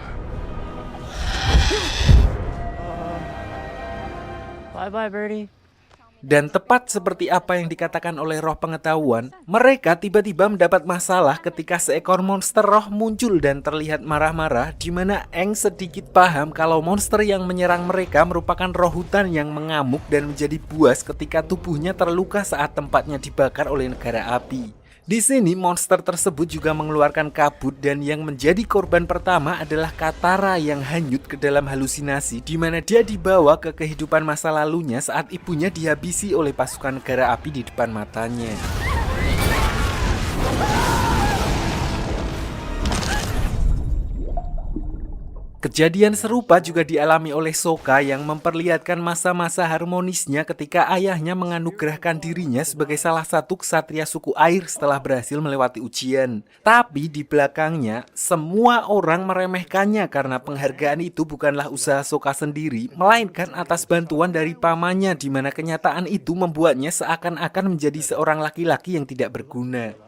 Bye-bye, Birdie. Dan tepat seperti apa yang dikatakan oleh roh pengetahuan, mereka tiba-tiba mendapat masalah ketika seekor monster roh muncul dan terlihat marah-marah, di mana Eng sedikit paham kalau monster yang menyerang mereka merupakan roh hutan yang mengamuk dan menjadi buas ketika tubuhnya terluka saat tempatnya dibakar oleh negara api. Di sini monster tersebut juga mengeluarkan kabut, dan yang menjadi korban pertama adalah Katara yang hanyut ke dalam halusinasi, di mana dia dibawa ke kehidupan masa lalunya saat ibunya dihabisi oleh pasukan negara api di depan matanya. Kejadian serupa juga dialami oleh Sokka yang memperlihatkan masa-masa harmonisnya ketika ayahnya menganugerahkan dirinya sebagai salah satu ksatria suku air setelah berhasil melewati ujian. Tapi di belakangnya, semua orang meremehkannya karena penghargaan itu bukanlah usaha Sokka sendiri, melainkan atas bantuan dari pamannya, di mana kenyataan itu membuatnya seakan-akan menjadi seorang laki-laki yang tidak berguna.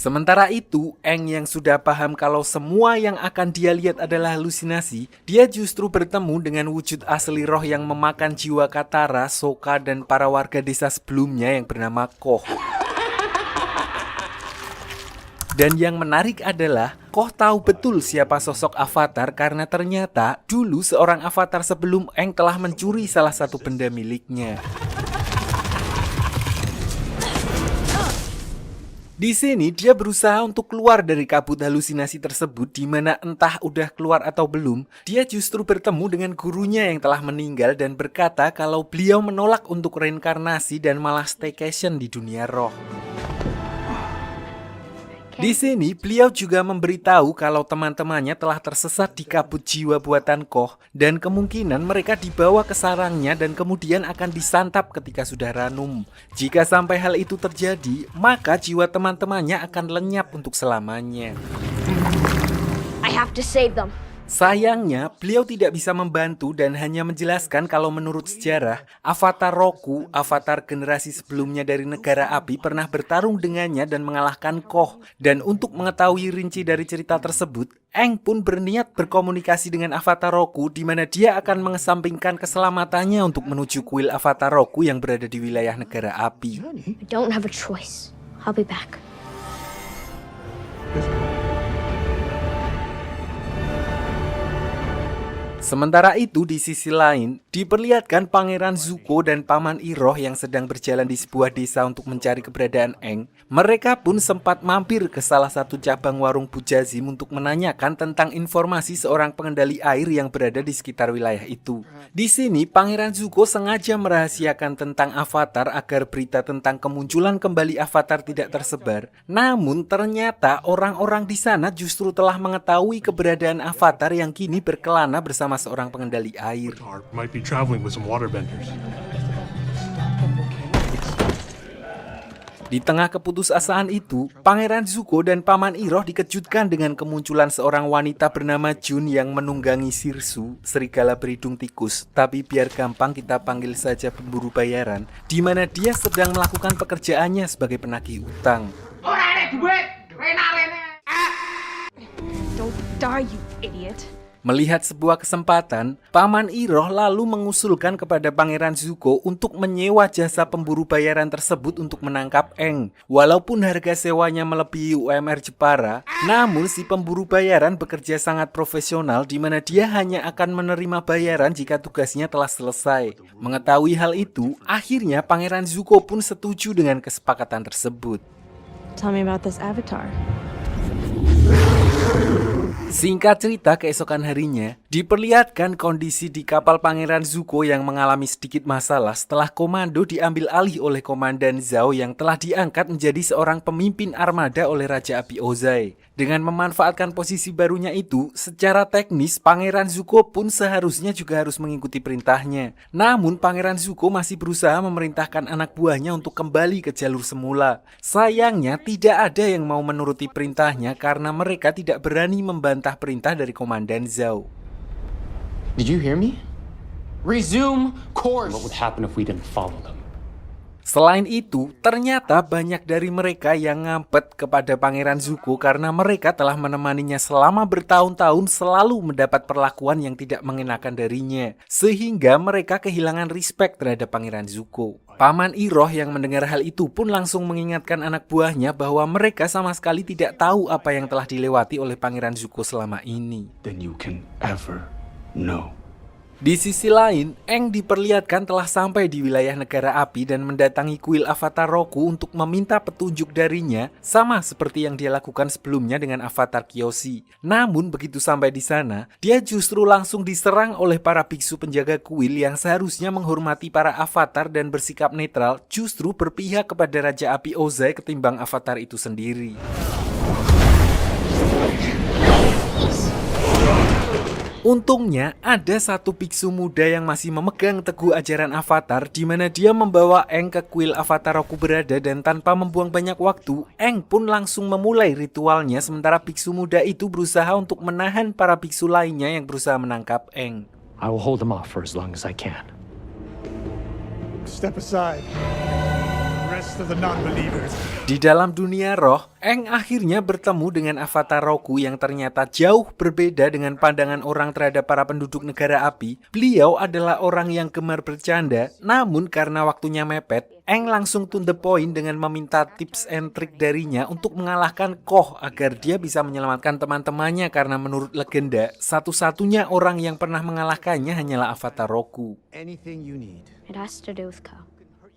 Sementara itu, Eng yang sudah paham kalau semua yang akan dia lihat adalah halusinasi, dia justru bertemu dengan wujud asli roh yang memakan jiwa Katara, Sokka, dan para warga desa sebelumnya yang bernama Koh. Dan yang menarik adalah, Koh tahu betul siapa sosok avatar karena ternyata dulu seorang avatar sebelum Eng telah mencuri salah satu benda miliknya. Di sini dia berusaha untuk keluar dari kabut halusinasi tersebut, di mana entah udah keluar atau belum, dia justru bertemu dengan gurunya yang telah meninggal dan berkata kalau beliau menolak untuk reinkarnasi dan malah staycation di dunia roh. Di sini beliau juga memberitahu kalau teman-temannya telah tersesat di kabut jiwa buatan Koh, dan kemungkinan mereka dibawa ke sarangnya dan kemudian akan disantap ketika sudah ranum. Jika sampai hal itu terjadi, maka jiwa teman-temannya akan lenyap untuk selamanya. I have to save them. Sayangnya, beliau tidak bisa membantu dan hanya menjelaskan kalau menurut sejarah, Avatar Roku, avatar generasi sebelumnya dari negara api, pernah bertarung dengannya dan mengalahkan Koh. Dan untuk mengetahui rinci dari cerita tersebut, Aang pun berniat berkomunikasi dengan Avatar Roku, di mana dia akan mengesampingkan keselamatannya untuk menuju kuil Avatar Roku yang berada di wilayah negara api. I don't have a choice. I'll be back. Sementara itu di sisi lain, diperlihatkan Pangeran Zuko dan Paman Iroh yang sedang berjalan di sebuah desa untuk mencari keberadaan Aang. Mereka pun sempat mampir ke salah satu cabang warung Bujazim untuk menanyakan tentang informasi seorang pengendali air yang berada di sekitar wilayah itu. Di sini, Pangeran Zuko sengaja merahasiakan tentang Avatar agar berita tentang kemunculan kembali Avatar tidak tersebar. Namun ternyata orang-orang di sana justru telah mengetahui keberadaan Avatar yang kini berkelana bersama seorang pengendali air. Might be traveling with some waterbenders. Di tengah keputusasaan itu, Pangeran Zuko dan Paman Iroh dikejutkan dengan kemunculan seorang wanita bernama Jun yang menunggangi Sirsu, serigala berhidung tikus. Tapi biar gampang kita panggil saja pemburu bayaran, di mana dia sedang melakukan pekerjaannya sebagai penagih utang. Don't die, you idiot. Melihat sebuah kesempatan, Paman Iroh lalu mengusulkan kepada Pangeran Zuko untuk menyewa jasa pemburu bayaran tersebut untuk menangkap Aang. Walaupun harga sewanya melebihi UMR Jepara, namun si pemburu bayaran bekerja sangat profesional di mana dia hanya akan menerima bayaran jika tugasnya telah selesai. Mengetahui hal itu, akhirnya Pangeran Zuko pun setuju dengan kesepakatan tersebut. Tell me about this avatar. Singkat cerita, keesokan harinya diperlihatkan kondisi di kapal Pangeran Zuko yang mengalami sedikit masalah setelah komando diambil alih oleh Komandan Zhao yang telah diangkat menjadi seorang pemimpin armada oleh Raja Api Ozai. Dengan memanfaatkan posisi barunya itu, secara teknis Pangeran Zuko pun seharusnya juga harus mengikuti perintahnya. Namun Pangeran Zuko masih berusaha memerintahkan anak buahnya untuk kembali ke jalur semula. Sayangnya tidak ada yang mau menuruti perintahnya karena mereka tidak berani membantah perintah dari Komandan Zhao. Did you hear me? Resume course. What would happen if we didn't follow them? Selain itu, ternyata banyak dari mereka yang ngampet kepada Pangeran Zuko karena mereka telah menemaninya selama bertahun-tahun selalu mendapat perlakuan yang tidak mengenakan darinya. Sehingga mereka kehilangan respect terhadap Pangeran Zuko. Paman Iroh yang mendengar hal itu pun langsung mengingatkan anak buahnya bahwa mereka sama sekali tidak tahu apa yang telah dilewati oleh Pangeran Zuko selama ini. Than you can ever know. Di sisi lain, Aang diperlihatkan telah sampai di wilayah negara api dan mendatangi kuil Avatar Roku untuk meminta petunjuk darinya, sama seperti yang dia lakukan sebelumnya dengan Avatar Kyoshi. Namun begitu sampai di sana, dia justru langsung diserang oleh para biksu penjaga kuil yang seharusnya menghormati para avatar dan bersikap netral, justru berpihak kepada Raja Api Ozai ketimbang avatar itu sendiri. Untungnya, ada satu biksu muda yang masih memegang teguh ajaran Avatar di mana dia membawa Aang ke kuil Avatar Roku berada dan tanpa membuang banyak waktu, Aang pun langsung memulai ritualnya sementara biksu muda itu berusaha untuk menahan para biksu lainnya yang berusaha menangkap Aang. I will hold them off for as long as I can. Step aside. Rest of the non-believers. Di dalam dunia roh, Aang akhirnya bertemu dengan Avatar Roku yang ternyata jauh berbeda dengan pandangan orang terhadap para penduduk negara api. Beliau adalah orang yang gemar bercanda, namun karena waktunya mepet, Aang langsung to the point dengan meminta tips and trick darinya untuk mengalahkan Koh agar dia bisa menyelamatkan teman-temannya karena menurut legenda, satu-satunya orang yang pernah mengalahkannya hanyalah Avatar Roku. Anything you need. It has to do with Ko.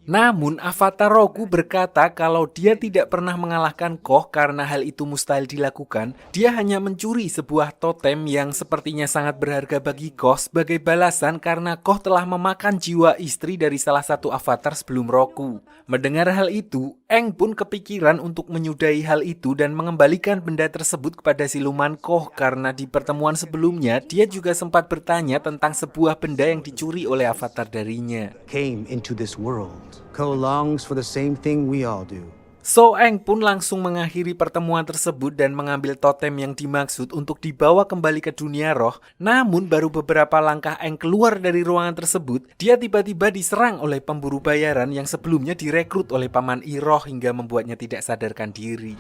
Namun Avatar Roku berkata kalau dia tidak pernah mengalahkan Koh karena hal itu mustahil dilakukan. Dia hanya mencuri sebuah totem yang sepertinya sangat berharga bagi Koh sebagai balasan karena Koh telah memakan jiwa istri dari salah satu avatar sebelum Roku. Mendengar hal itu, Aang pun kepikiran untuk menyudahi hal itu dan mengembalikan benda tersebut kepada siluman Koh karena di pertemuan sebelumnya dia juga sempat bertanya tentang sebuah benda yang dicuri oleh avatar darinya. Came into this world. Ko longs for the same thing we all do. So Eng pun langsung mengakhiri pertemuan tersebut dan mengambil totem yang dimaksud untuk dibawa kembali ke dunia roh. Namun baru beberapa langkah Eng keluar dari ruangan tersebut, dia tiba-tiba diserang oleh pemburu bayaran yang sebelumnya direkrut oleh Paman Iroh hingga membuatnya tidak sadarkan diri.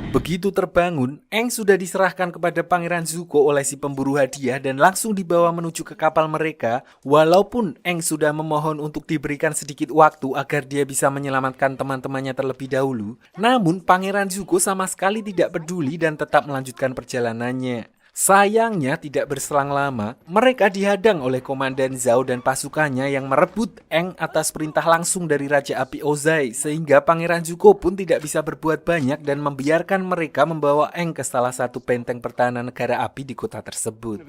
Begitu terbangun, Eng sudah diserahkan kepada Pangeran Zuko oleh si pemburu hadiah dan langsung dibawa menuju ke kapal mereka. Walaupun Eng sudah memohon untuk diberikan sedikit waktu agar dia bisa menyelamatkan teman-temannya terlebih dahulu, namun Pangeran Zuko sama sekali tidak peduli dan tetap melanjutkan perjalanannya. Sayangnya tidak berselang lama, mereka dihadang oleh Komandan Zhao dan pasukannya yang merebut Eng atas perintah langsung dari Raja Api Ozai, sehingga Pangeran Zuko pun tidak bisa berbuat banyak dan membiarkan mereka membawa Eng ke salah satu benteng pertahanan negara api di kota tersebut.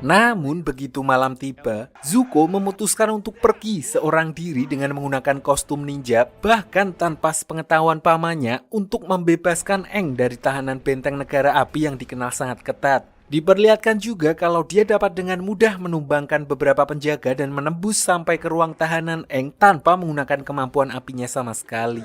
Namun begitu malam tiba, Zuko memutuskan untuk pergi seorang diri dengan menggunakan kostum ninja, bahkan tanpa sepengetahuan pamannya, untuk membebaskan Eng dari tahanan benteng negara api yang dikenal sangat ketat. Diperlihatkan juga kalau dia dapat dengan mudah menumbangkan beberapa penjaga dan menembus sampai ke ruang tahanan Eng tanpa menggunakan kemampuan apinya sama sekali.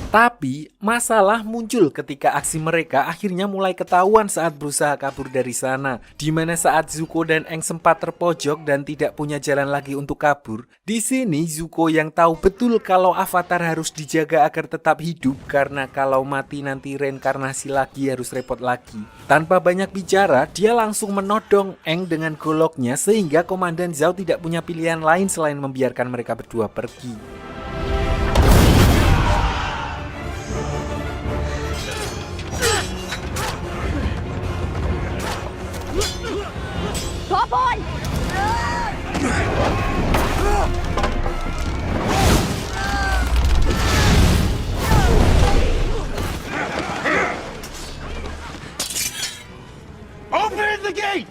Tapi, masalah muncul ketika aksi mereka akhirnya mulai ketahuan saat berusaha kabur dari sana. Dimana saat Zuko dan Eng sempat terpojok dan tidak punya jalan lagi untuk kabur. Di sini Zuko yang tahu betul kalau Avatar harus dijaga agar tetap hidup, karena kalau mati nanti reinkarnasi lagi harus repot lagi. Tanpa banyak bicara, dia langsung menodong Eng dengan goloknya sehingga Komandan Zhao tidak punya pilihan lain selain membiarkan mereka berdua pergi. Drop on! Open the gate!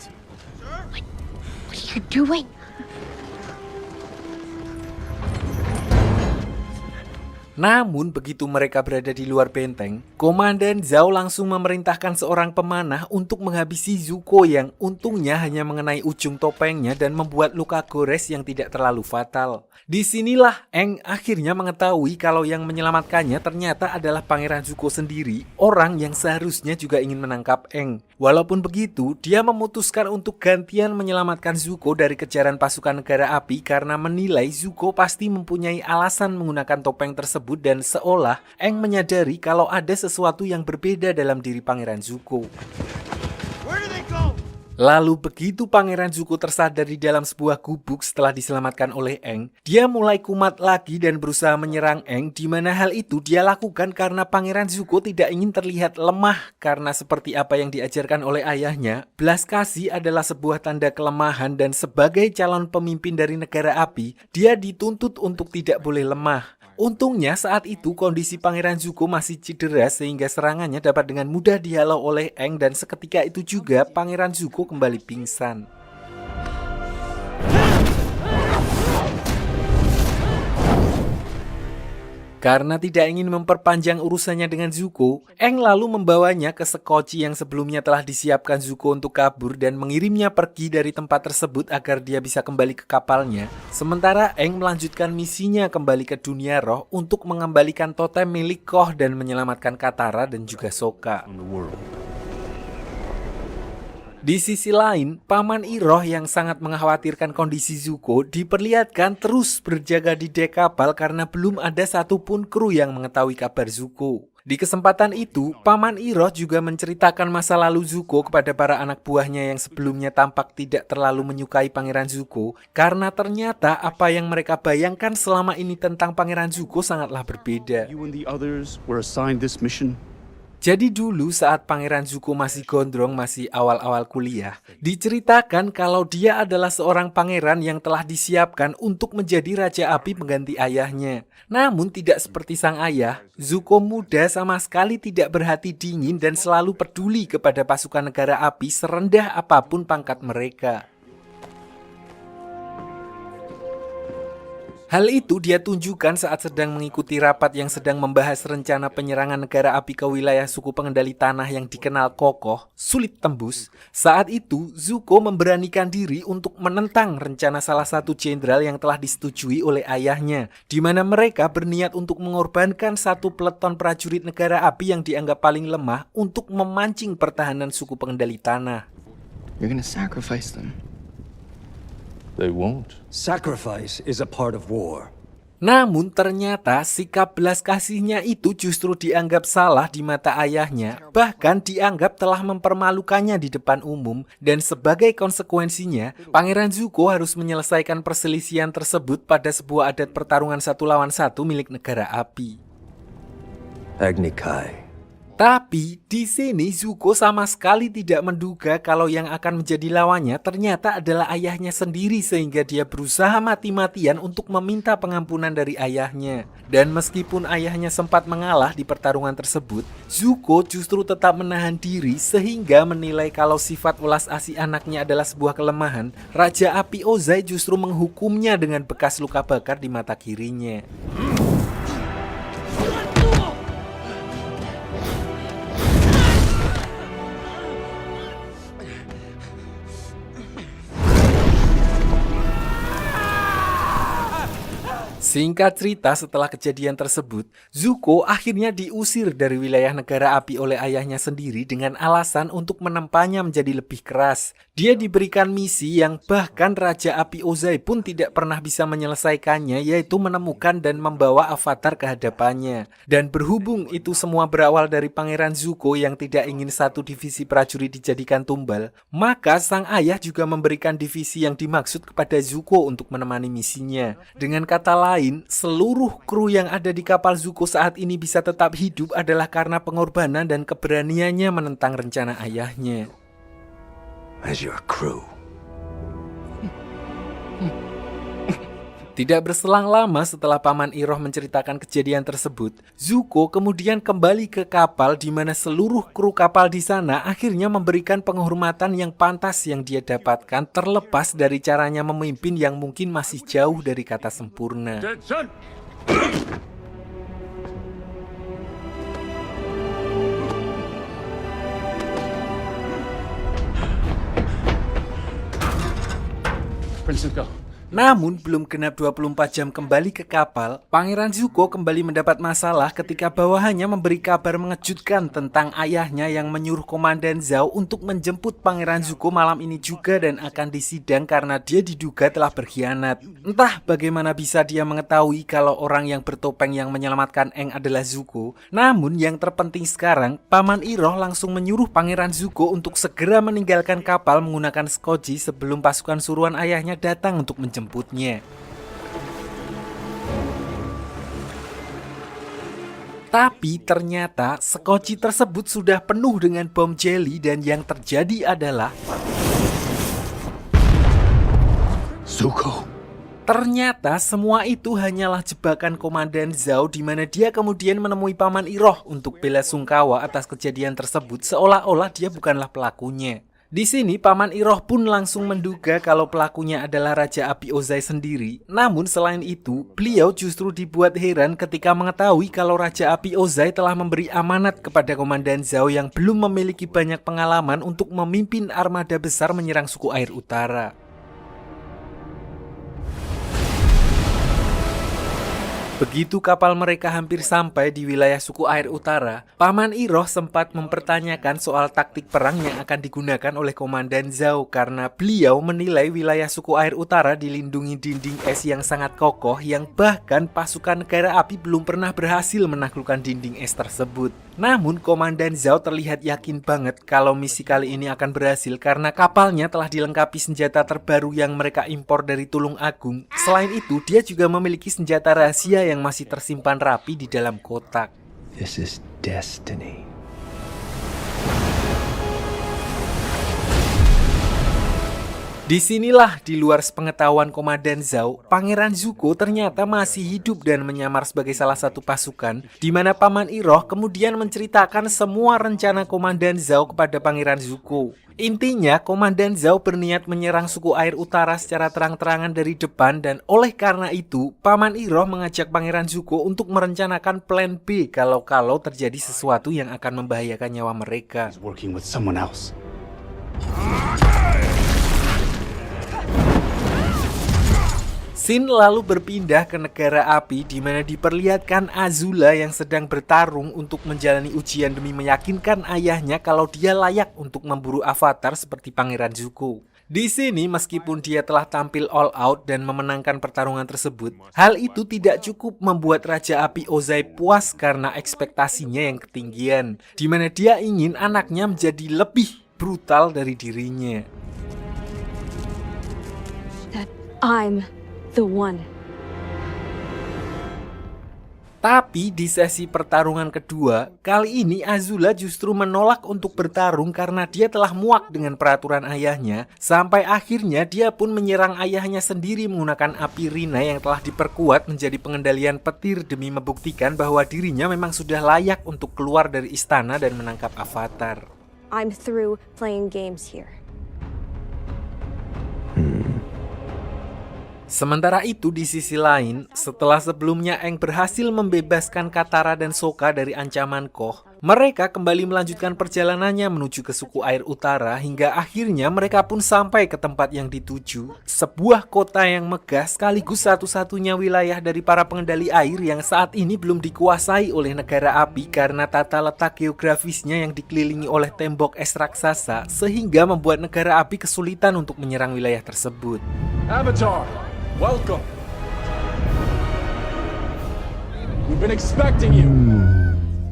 What are you doing? Namun begitu mereka berada di luar benteng, Komandan Zhao langsung memerintahkan seorang pemanah untuk menghabisi Zuko yang untungnya hanya mengenai ujung topengnya dan membuat luka gores yang tidak terlalu fatal. Disinilah Eng akhirnya mengetahui kalau yang menyelamatkannya ternyata adalah Pangeran Zuko sendiri, orang yang seharusnya juga ingin menangkap Eng. Walaupun begitu, dia memutuskan untuk gantian menyelamatkan Zuko dari kejaran pasukan negara api karena menilai Zuko pasti mempunyai alasan menggunakan topeng tersebut dan seolah Eng menyadari kalau ada sesuatu yang berbeda dalam diri Pangeran Zuko. Lalu begitu Pangeran Zuko tersadar di dalam sebuah gubuk setelah diselamatkan oleh Eng, dia mulai kumat lagi dan berusaha menyerang Eng, di mana hal itu dia lakukan karena Pangeran Zuko tidak ingin terlihat lemah karena seperti apa yang diajarkan oleh ayahnya, belas kasih adalah sebuah tanda kelemahan dan sebagai calon pemimpin dari negara api, dia dituntut untuk tidak boleh lemah. Untungnya saat itu kondisi Pangeran Zuko masih cedera sehingga serangannya dapat dengan mudah dihalau oleh Eng dan seketika itu juga Pangeran Zuko kembali pingsan. Karena tidak ingin memperpanjang urusannya dengan Zuko, Eng lalu membawanya ke sekoci yang sebelumnya telah disiapkan Zuko untuk kabur dan mengirimnya pergi dari tempat tersebut agar dia bisa kembali ke kapalnya. Sementara Eng melanjutkan misinya kembali ke dunia roh untuk mengembalikan totem milik Koh dan menyelamatkan Katara dan juga Sokka. Di sisi lain, Paman Iroh yang sangat mengkhawatirkan kondisi Zuko diperlihatkan terus berjaga di dek kapal karena belum ada satupun kru yang mengetahui kabar Zuko. Di kesempatan itu, Paman Iroh juga menceritakan masa lalu Zuko kepada para anak buahnya yang sebelumnya tampak tidak terlalu menyukai Pangeran Zuko, karena ternyata apa yang mereka bayangkan selama ini tentang Pangeran Zuko sangatlah berbeda. You and the others were assigned this mission. Jadi dulu saat Pangeran Zuko masih gondrong, masih awal-awal kuliah, diceritakan kalau dia adalah seorang pangeran yang telah disiapkan untuk menjadi Raja Api pengganti ayahnya. Namun tidak seperti sang ayah, Zuko muda sama sekali tidak berhati dingin dan selalu peduli kepada pasukan negara api serendah apapun pangkat mereka. Hal itu dia tunjukkan saat sedang mengikuti rapat yang sedang membahas rencana penyerangan negara api ke wilayah suku pengendali tanah yang dikenal kokoh, sulit tembus. Saat itu, Zuko memberanikan diri untuk menentang rencana salah satu jenderal yang telah disetujui oleh ayahnya, di mana mereka berniat untuk mengorbankan satu peleton prajurit negara api yang dianggap paling lemah untuk memancing pertahanan suku pengendali tanah. You're gonna sacrifice them. They won't. Sacrifice is a part of war. Namun ternyata sikap belas kasihnya itu justru dianggap salah di mata ayahnya, bahkan dianggap telah mempermalukannya di depan umum, dan sebagai konsekuensinya, Pangeran Zuko harus menyelesaikan perselisihan tersebut pada sebuah adat pertarungan 1 lawan 1 milik negara api. Agni Kai. Tapi di sini Zuko sama sekali tidak menduga kalau yang akan menjadi lawannya ternyata adalah ayahnya sendiri, sehingga dia berusaha mati-matian untuk meminta pengampunan dari ayahnya. Dan meskipun ayahnya sempat mengalah di pertarungan tersebut, Zuko justru tetap menahan diri sehingga menilai kalau sifat welas asih anaknya adalah sebuah kelemahan. Raja Api Ozai justru menghukumnya dengan bekas luka bakar di mata kirinya. Singkat cerita, setelah kejadian tersebut, Zuko akhirnya diusir dari wilayah negara api oleh ayahnya sendiri dengan alasan untuk menempanya menjadi lebih keras. Dia diberikan misi yang bahkan Raja Api Ozai pun tidak pernah bisa menyelesaikannya, yaitu menemukan dan membawa avatar ke hadapannya. Dan berhubung itu semua berawal dari Pangeran Zuko yang tidak ingin satu divisi prajurit dijadikan tumbal, maka sang ayah juga memberikan divisi yang dimaksud kepada Zuko untuk menemani misinya. Dengan kata lain, seluruh kru yang ada di kapal Zuko saat ini bisa tetap hidup adalah karena pengorbanan dan keberaniannya menentang rencana ayahnya. As your crew. Tidak berselang lama setelah Paman Iroh menceritakan kejadian tersebut, Zuko kemudian kembali ke kapal di mana seluruh kru kapal di sana akhirnya memberikan penghormatan yang pantas yang dia dapatkan, terlepas dari caranya memimpin yang mungkin masih jauh dari kata sempurna. Prince Zuko. Namun, belum genap 24 jam kembali ke kapal, Pangeran Zuko kembali mendapat masalah ketika bawahannya memberi kabar mengejutkan tentang ayahnya yang menyuruh Komandan Zhao untuk menjemput Pangeran Zuko malam ini juga dan akan disidang karena dia diduga telah berkhianat. Entah bagaimana bisa dia mengetahui kalau orang yang bertopeng yang menyelamatkan Aang adalah Zuko. Namun, yang terpenting sekarang, Paman Iroh langsung menyuruh Pangeran Zuko untuk segera meninggalkan kapal menggunakan skoci sebelum pasukan suruhan ayahnya datang untuk menjemputnya. Tapi ternyata skoci tersebut sudah penuh dengan bom jelly dan yang terjadi adalah Zuko. ternyata semua itu hanyalah jebakan Komandan Zhao di mana dia kemudian menemui Paman Iroh untuk bela sungkawa atas kejadian tersebut seolah-olah dia bukanlah pelakunya. Di sini Paman Iroh pun langsung menduga kalau pelakunya adalah Raja Api Ozai sendiri. Namun selain itu, beliau justru dibuat heran ketika mengetahui kalau Raja Api Ozai telah memberi amanat kepada Komandan Zhao yang belum memiliki banyak pengalaman untuk memimpin armada besar menyerang suku air utara. Begitu kapal mereka hampir sampai di wilayah suku air utara, Paman Iroh sempat mempertanyakan soal taktik perang yang akan digunakan oleh Komandan Zhao karena beliau menilai wilayah suku air utara dilindungi dinding es yang sangat kokoh yang bahkan pasukan negara api belum pernah berhasil menaklukkan dinding es tersebut. Namun Komandan Zhao terlihat yakin banget kalau misi kali ini akan berhasil karena kapalnya telah dilengkapi senjata terbaru yang mereka impor dari Tulung Agung. Selain itu, dia juga memiliki senjata rahasia yang masih tersimpan rapi di dalam kotak. This is destiny. Disinilah di luar sepengetahuan Komandan Zhao, Pangeran Zuko ternyata masih hidup dan menyamar sebagai salah satu pasukan, di mana Paman Iroh kemudian menceritakan semua rencana Komandan Zhao kepada Pangeran Zuko. Intinya, Komandan Zhao berniat menyerang suku air utara secara terang-terangan dari depan, dan oleh karena itu, Paman Iroh mengajak Pangeran Zuko untuk merencanakan plan B kalau terjadi sesuatu yang akan membahayakan nyawa mereka. He's working with someone else. Scene lalu berpindah ke negara api di mana diperlihatkan Azula yang sedang bertarung untuk menjalani ujian demi meyakinkan ayahnya kalau dia layak untuk memburu Avatar seperti Pangeran Zuko. Di sini meskipun dia telah tampil all out dan memenangkan pertarungan tersebut, hal itu tidak cukup membuat Raja Api Ozai puas karena ekspektasinya yang ketinggian, di mana dia ingin anaknya menjadi lebih brutal dari dirinya. That I'm the one. Tapi di sesi pertarungan kedua, kali ini Azula justru menolak untuk bertarung karena dia telah muak dengan peraturan ayahnya, sampai akhirnya dia pun menyerang ayahnya sendiri menggunakan api Rina yang telah diperkuat menjadi pengendalian petir demi membuktikan bahwa dirinya memang sudah layak untuk keluar dari istana dan menangkap Avatar. I'm through playing games here. Sementara itu di sisi lain, setelah sebelumnya Aang berhasil membebaskan Katara dan Sokka dari ancaman Koh, mereka kembali melanjutkan perjalanannya menuju ke suku air utara hingga akhirnya mereka pun sampai ke tempat yang dituju, sebuah kota yang megah sekaligus satu-satunya wilayah dari para pengendali air yang saat ini belum dikuasai oleh negara api karena tata letak geografisnya yang dikelilingi oleh tembok es raksasa sehingga membuat negara api kesulitan untuk menyerang wilayah tersebut. Avatar, welcome. We've been expecting you.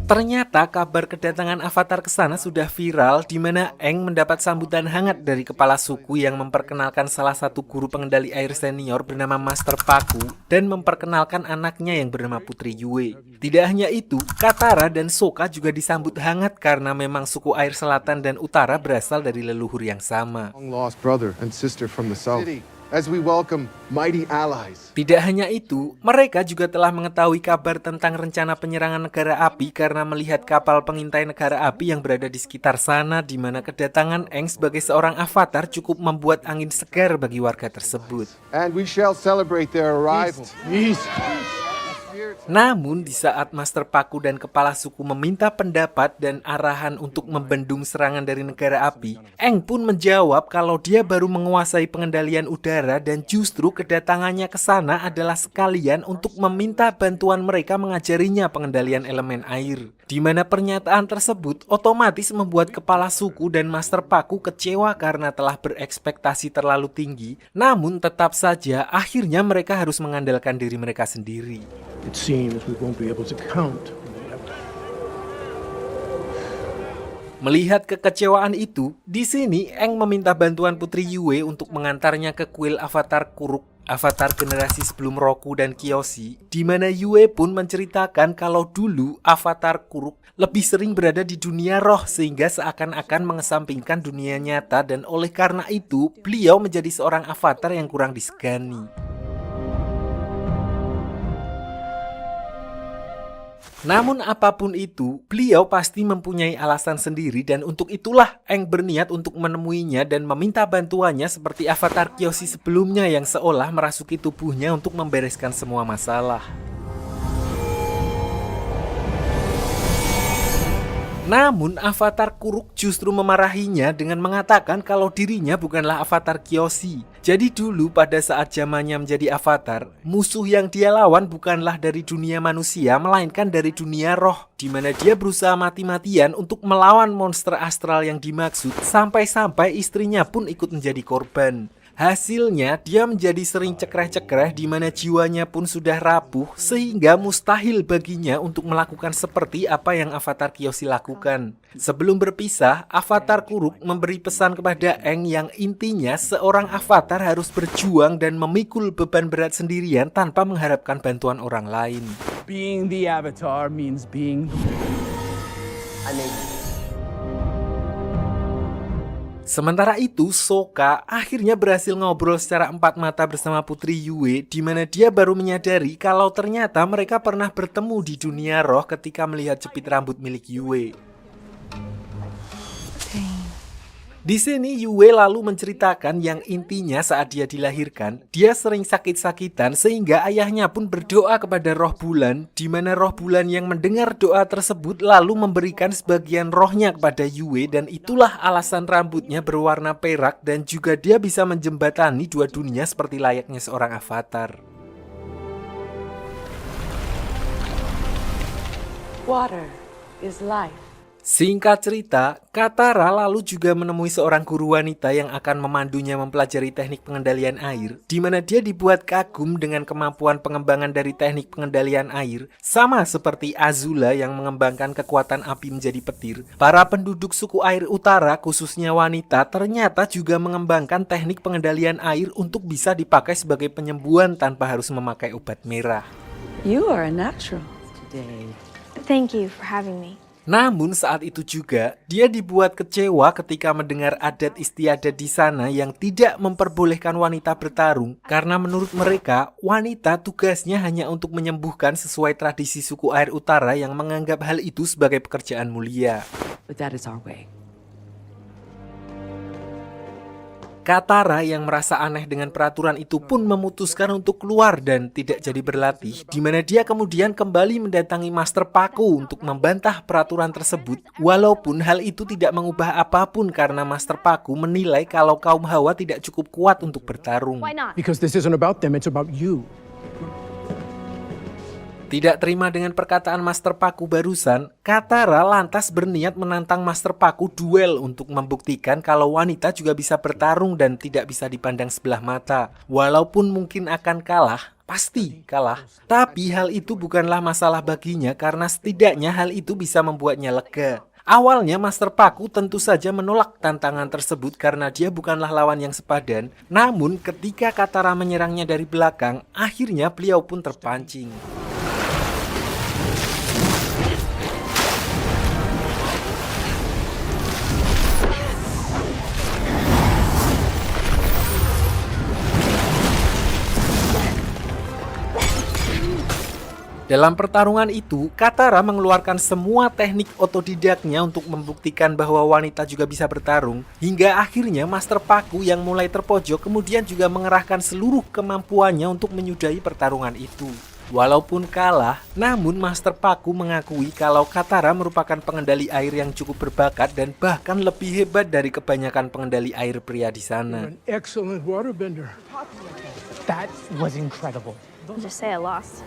Ternyata kabar kedatangan Avatar ke sana sudah viral di mana Aang mendapat sambutan hangat dari kepala suku yang memperkenalkan salah satu guru pengendali air senior bernama Master Paku dan memperkenalkan anaknya yang bernama Putri Yue. Tidak hanya itu, Katara dan Sokka juga disambut hangat karena memang suku air selatan dan utara berasal dari leluhur yang sama. Long-lost brother and sister from the south. As we welcome mighty allies. Tidak hanya itu, mereka juga telah mengetahui kabar tentang rencana penyerangan negara api karena melihat kapal pengintai negara api yang berada di sekitar sana, di mana kedatangan Aang sebagai seorang avatar cukup membuat angin segar bagi warga tersebut. And we shall celebrate their arrival. Namun di saat Master Paku dan kepala suku meminta pendapat dan arahan untuk membendung serangan dari negara api, Aang pun menjawab kalau dia baru menguasai pengendalian udara dan justru kedatangannya ke sana adalah sekalian untuk meminta bantuan mereka mengajarinya pengendalian elemen air. Di mana pernyataan tersebut otomatis membuat kepala suku dan Master Paku kecewa karena telah berekspektasi terlalu tinggi, namun tetap saja akhirnya mereka harus mengandalkan diri mereka sendiri. It seems we won't be able to count. Melihat kekecewaan itu, di sini Aang meminta bantuan Putri Yue untuk mengantarnya ke kuil Avatar Kuruk, Avatar generasi sebelum Roku dan Kyoshi, di mana Yue pun menceritakan kalau dulu Avatar Kuruk lebih sering berada di dunia roh sehingga seakan-akan mengesampingkan dunia nyata dan oleh karena itu beliau menjadi seorang avatar yang kurang disegani. Namun apapun itu, beliau pasti mempunyai alasan sendiri dan untuk itulah Aang berniat untuk menemuinya dan meminta bantuannya seperti Avatar Kyoshi sebelumnya yang seolah merasuki tubuhnya untuk membereskan semua masalah. Namun Avatar Kuruk justru memarahinya dengan mengatakan kalau dirinya bukanlah Avatar Kyoshi. Jadi dulu pada saat zamannya menjadi avatar, musuh yang dia lawan bukanlah dari dunia manusia melainkan dari dunia roh, di mana dia berusaha mati-matian untuk melawan monster astral yang dimaksud sampai-sampai istrinya pun ikut menjadi korban. Hasilnya, dia menjadi sering cekreh-cekreh di mana jiwanya pun sudah rapuh sehingga mustahil baginya untuk melakukan seperti apa yang Avatar Kyoshi lakukan. Sebelum berpisah, Avatar Kuruk memberi pesan kepada Aang yang intinya seorang avatar harus berjuang dan memikul beban berat sendirian tanpa mengharapkan bantuan orang lain. Being the Avatar means being the... Sementara itu, Sokka akhirnya berhasil ngobrol secara empat mata bersama Putri Yue, di mana dia baru menyadari kalau ternyata mereka pernah bertemu di dunia roh ketika melihat jepit rambut milik Yue. Di sini Yue lalu menceritakan yang intinya saat dia dilahirkan, dia sering sakit-sakitan sehingga ayahnya pun berdoa kepada roh bulan, di mana roh bulan yang mendengar doa tersebut lalu memberikan sebagian rohnya kepada Yue, dan itulah alasan rambutnya berwarna perak dan juga dia bisa menjembatani dua dunia seperti layaknya seorang avatar. Water is life. Singkat cerita, Katara lalu juga menemui seorang guru wanita yang akan memandunya mempelajari teknik pengendalian air, di mana dia dibuat kagum dengan kemampuan pengembangan dari teknik pengendalian air, sama seperti Azula yang mengembangkan kekuatan api menjadi petir. Para penduduk suku air utara, khususnya wanita, ternyata juga mengembangkan teknik pengendalian air untuk bisa dipakai sebagai penyembuhan tanpa harus memakai obat merah. You are a natural today. Thank you for having me. Namun saat itu juga, dia dibuat kecewa ketika mendengar adat istiadat di sana yang tidak memperbolehkan wanita bertarung, karena menurut mereka, wanita tugasnya hanya untuk menyembuhkan sesuai tradisi suku air utara yang menganggap hal itu sebagai pekerjaan mulia. But that is our way. Katara yang merasa aneh dengan peraturan itu pun memutuskan untuk keluar dan tidak jadi berlatih, di mana dia kemudian kembali mendatangi Master Paku untuk membantah peraturan tersebut, walaupun hal itu tidak mengubah apapun karena Master Paku menilai kalau kaum Hawa tidak cukup kuat untuk bertarung. Because this isn't about them, it's about you. Tidak terima dengan perkataan Master Paku barusan, Katara lantas berniat menantang Master Paku duel untuk membuktikan kalau wanita juga bisa bertarung dan tidak bisa dipandang sebelah mata. Walaupun mungkin akan kalah, pasti kalah. Tapi hal itu bukanlah masalah baginya karena setidaknya hal itu bisa membuatnya lega. Awalnya Master Paku tentu saja menolak tantangan tersebut karena dia bukanlah lawan yang sepadan. Namun ketika Katara menyerangnya dari belakang, akhirnya beliau pun terpancing. Dalam pertarungan itu, Katara mengeluarkan semua teknik otodidaknya untuk membuktikan bahwa wanita juga bisa bertarung, hingga akhirnya Master Paku yang mulai terpojok kemudian juga mengerahkan seluruh kemampuannya untuk menyudahi pertarungan itu. Walaupun kalah, namun Master Paku mengakui kalau Katara merupakan pengendali air yang cukup berbakat dan bahkan lebih hebat dari kebanyakan pengendali air pria di sana. An excellent waterbender. That was incredible. Just say I lost.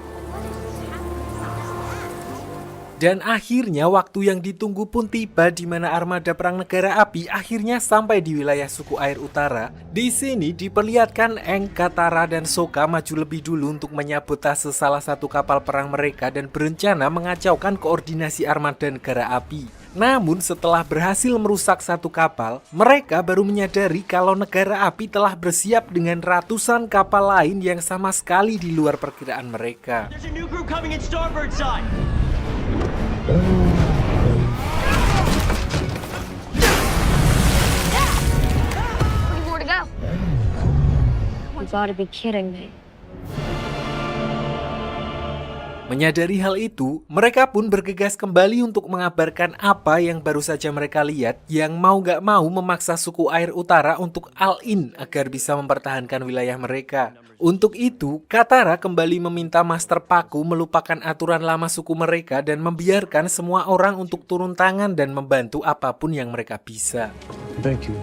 Dan akhirnya waktu yang ditunggu pun tiba di mana armada perang negara api akhirnya sampai di wilayah suku air utara. Di sini diperlihatkan Aang, Katara, dan Sokka maju lebih dulu untuk menyabotase salah satu kapal perang mereka dan berencana mengacaukan koordinasi armada negara api. Namun setelah berhasil merusak satu kapal, mereka baru menyadari kalau negara api telah bersiap dengan ratusan kapal lain yang sama sekali di luar perkiraan mereka. More to go. You gotta be kidding me. Menyadari hal itu, mereka pun bergegas kembali untuk mengabarkan apa yang baru saja mereka lihat, yang mau gak mau memaksa suku air utara untuk all-in agar bisa mempertahankan wilayah mereka. Untuk itu, Katara kembali meminta Master Paku melupakan aturan lama suku mereka dan membiarkan semua orang untuk turun tangan dan membantu apapun yang mereka bisa. Thank you.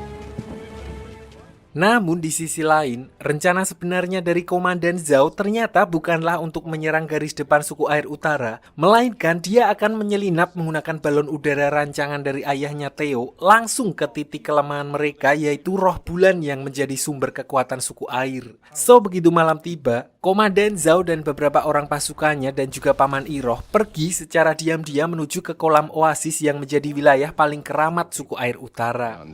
Namun di sisi lain, rencana sebenarnya dari Komandan Zhao ternyata bukanlah untuk menyerang garis depan suku air utara, melainkan dia akan menyelinap menggunakan balon udara rancangan dari ayahnya Theo langsung ke titik kelemahan mereka, yaitu roh bulan yang menjadi sumber kekuatan suku air. So begitu malam tiba, Komandan Zhao dan beberapa orang pasukannya dan juga Paman Iroh pergi secara diam-diam menuju ke kolam oasis yang menjadi wilayah paling keramat suku air utara.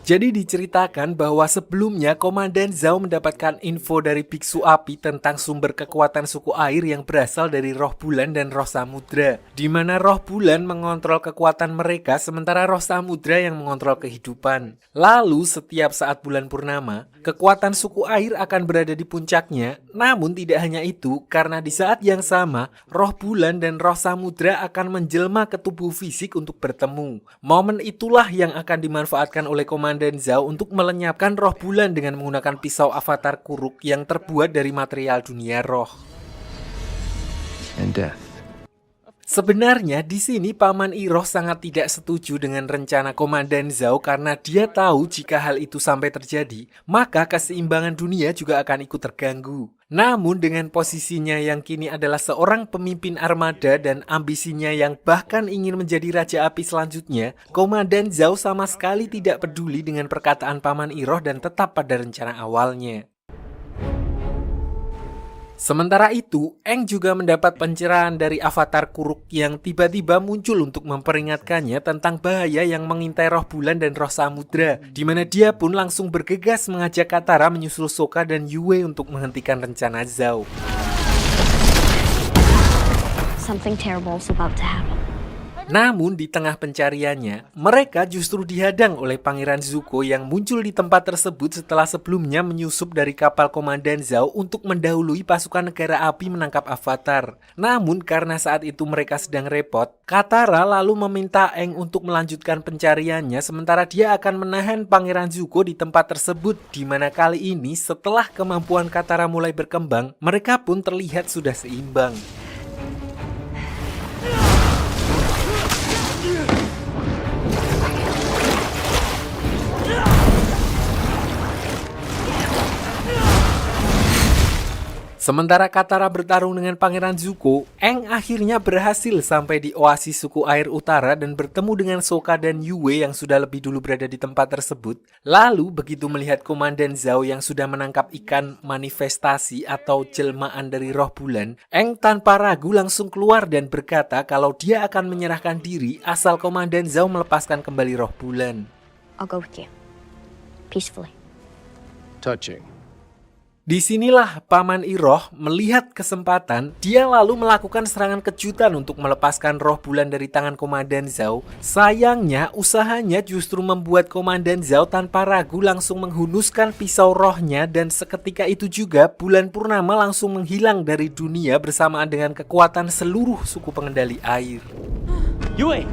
Jadi diceritakan bahwa sebelumnya Komandan Zhao mendapatkan info dari Biksu Api tentang sumber kekuatan suku air yang berasal dari roh bulan dan roh samudra, di mana roh bulan mengontrol kekuatan mereka sementara roh samudra yang mengontrol kehidupan. Lalu setiap saat bulan purnama, kekuatan suku air akan berada di puncaknya. Namun tidak hanya itu, karena di saat yang sama, roh bulan dan roh samudra akan menjelma ke tubuh fisik untuk bertemu. Momen itulah yang akan dimanfaatkan oleh Komandan Zhao untuk melenyapkan roh bulan dengan menggunakan pisau avatar Kuruk yang terbuat dari material dunia roh. And death. Sebenarnya di sini Paman Iroh sangat tidak setuju dengan rencana Komandan Zhao karena dia tahu jika hal itu sampai terjadi, maka keseimbangan dunia juga akan ikut terganggu. Namun dengan posisinya yang kini adalah seorang pemimpin armada dan ambisinya yang bahkan ingin menjadi Raja Api selanjutnya, Komandan Zhao sama sekali tidak peduli dengan perkataan Paman Iroh dan tetap pada rencana awalnya. Sementara itu, Aang juga mendapat pencerahan dari avatar Kuruk yang tiba-tiba muncul untuk memperingatkannya tentang bahaya yang mengintai roh bulan dan roh samudra, di mana dia pun langsung bergegas mengajak Katara menyusul Sokka dan Yue untuk menghentikan rencana Zhao. Something terrible is about to happen. Namun di tengah pencariannya, mereka justru dihadang oleh Pangeran Zuko yang muncul di tempat tersebut setelah sebelumnya menyusup dari kapal Komandan Zhao untuk mendahului pasukan negara api menangkap Avatar. Namun karena saat itu mereka sedang repot, Katara lalu meminta Aang untuk melanjutkan pencariannya sementara dia akan menahan Pangeran Zuko di tempat tersebut, di mana kali ini setelah kemampuan Katara mulai berkembang, mereka pun terlihat sudah seimbang. Sementara Katara bertarung dengan Pangeran Zuko, Aang akhirnya berhasil sampai di oasis suku air utara dan bertemu dengan Sokka dan Yue yang sudah lebih dulu berada di tempat tersebut. Lalu begitu melihat Komandan Zhao yang sudah menangkap ikan manifestasi atau jelmaan dari roh bulan, Aang tanpa ragu langsung keluar dan berkata kalau dia akan menyerahkan diri asal Komandan Zhao melepaskan kembali roh bulan. I'll go with you. Peacefully. Touching. Disinilah Paman Iroh melihat kesempatan, dia lalu melakukan serangan kejutan untuk melepaskan roh bulan dari tangan Komandan Zhao. Sayangnya, usahanya justru membuat Komandan Zhao tanpa ragu langsung menghunuskan pisau rohnya dan seketika itu juga bulan purnama langsung menghilang dari dunia bersamaan dengan kekuatan seluruh suku pengendali air. Yue!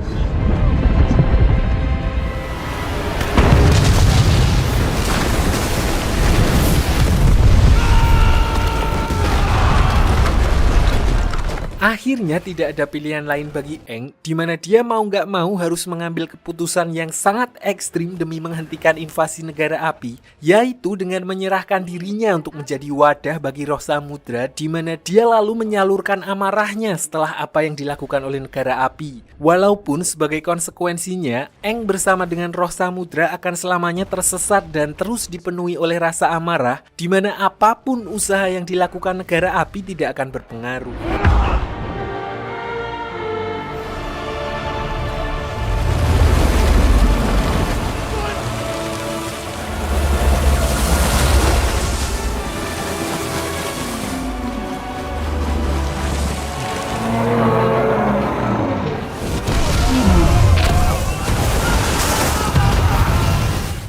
Akhirnya tidak ada pilihan lain bagi Aang, di mana dia mau nggak mau harus mengambil keputusan yang sangat ekstrim demi menghentikan invasi negara api, yaitu dengan menyerahkan dirinya untuk menjadi wadah bagi roh samudra, di mana dia lalu menyalurkan amarahnya setelah apa yang dilakukan oleh negara api. Walaupun sebagai konsekuensinya, Aang bersama dengan roh samudra akan selamanya tersesat dan terus dipenuhi oleh rasa amarah, di mana apapun usaha yang dilakukan negara api tidak akan berpengaruh.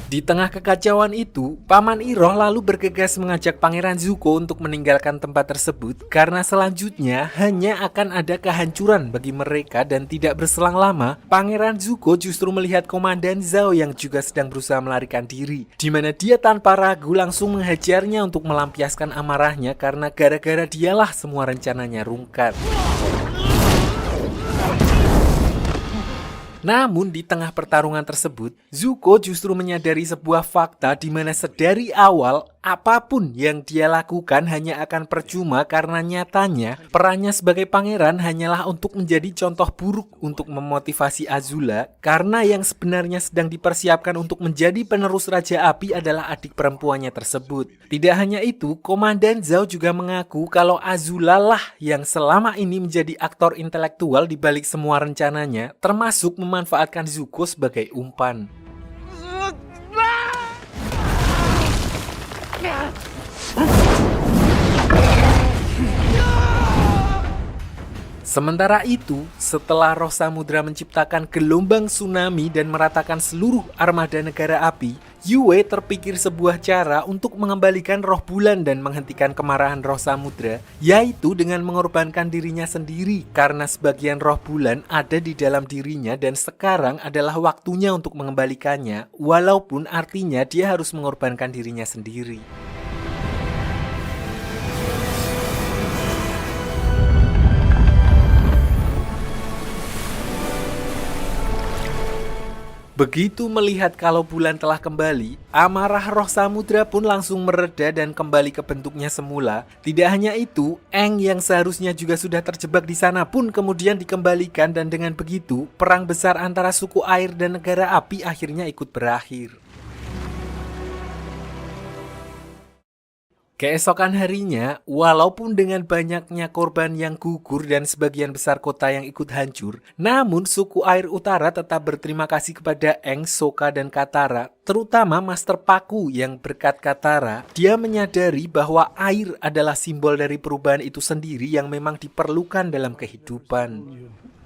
Di tengah kekacauan itu, Paman Iroh lalu bergegas mengajak Pangeran Zuko untuk meninggalkan tempat tersebut karena selanjutnya hanya akan ada kehancuran bagi mereka dan tidak berselang lama, Pangeran Zuko justru melihat Komandan Zhao yang juga sedang berusaha melarikan diri, di mana dia tanpa ragu langsung menghajarnya untuk melampiaskan amarahnya karena gara-gara dialah semua rencananya rungkat. Namun di tengah pertarungan tersebut, Zuko justru menyadari sebuah fakta di mana sedari awal apapun yang dia lakukan hanya akan percuma karena nyatanya perannya sebagai pangeran hanyalah untuk menjadi contoh buruk untuk memotivasi Azula karena yang sebenarnya sedang dipersiapkan untuk menjadi penerus Raja Api adalah adik perempuannya tersebut. Tidak hanya itu, Komandan Zhao juga mengaku kalau Azula lah yang selama ini menjadi aktor intelektual di balik semua rencananya, termasuk memanfaatkan Zuko sebagai umpan. Sementara itu, setelah roh samudra menciptakan gelombang tsunami dan meratakan seluruh armada negara api, Yue terpikir sebuah cara untuk mengembalikan roh bulan dan menghentikan kemarahan roh samudra, yaitu dengan mengorbankan dirinya sendiri karena sebagian roh bulan ada di dalam dirinya dan sekarang adalah waktunya untuk mengembalikannya, walaupun artinya dia harus mengorbankan dirinya sendiri. Begitu melihat kalau bulan telah kembali, amarah roh samudra pun langsung mereda dan kembali ke bentuknya semula. Tidak hanya itu, Aang yang seharusnya juga sudah terjebak di sana pun kemudian dikembalikan dan dengan begitu, perang besar antara suku air dan negara api akhirnya ikut berakhir. Keesokan harinya, walaupun dengan banyaknya korban yang gugur dan sebagian besar kota yang ikut hancur, namun suku air utara tetap berterima kasih kepada Aang, Sokka, dan Katara, terutama Master Paku yang berkat Katara, dia menyadari bahwa air adalah simbol dari perubahan itu sendiri yang memang diperlukan dalam kehidupan.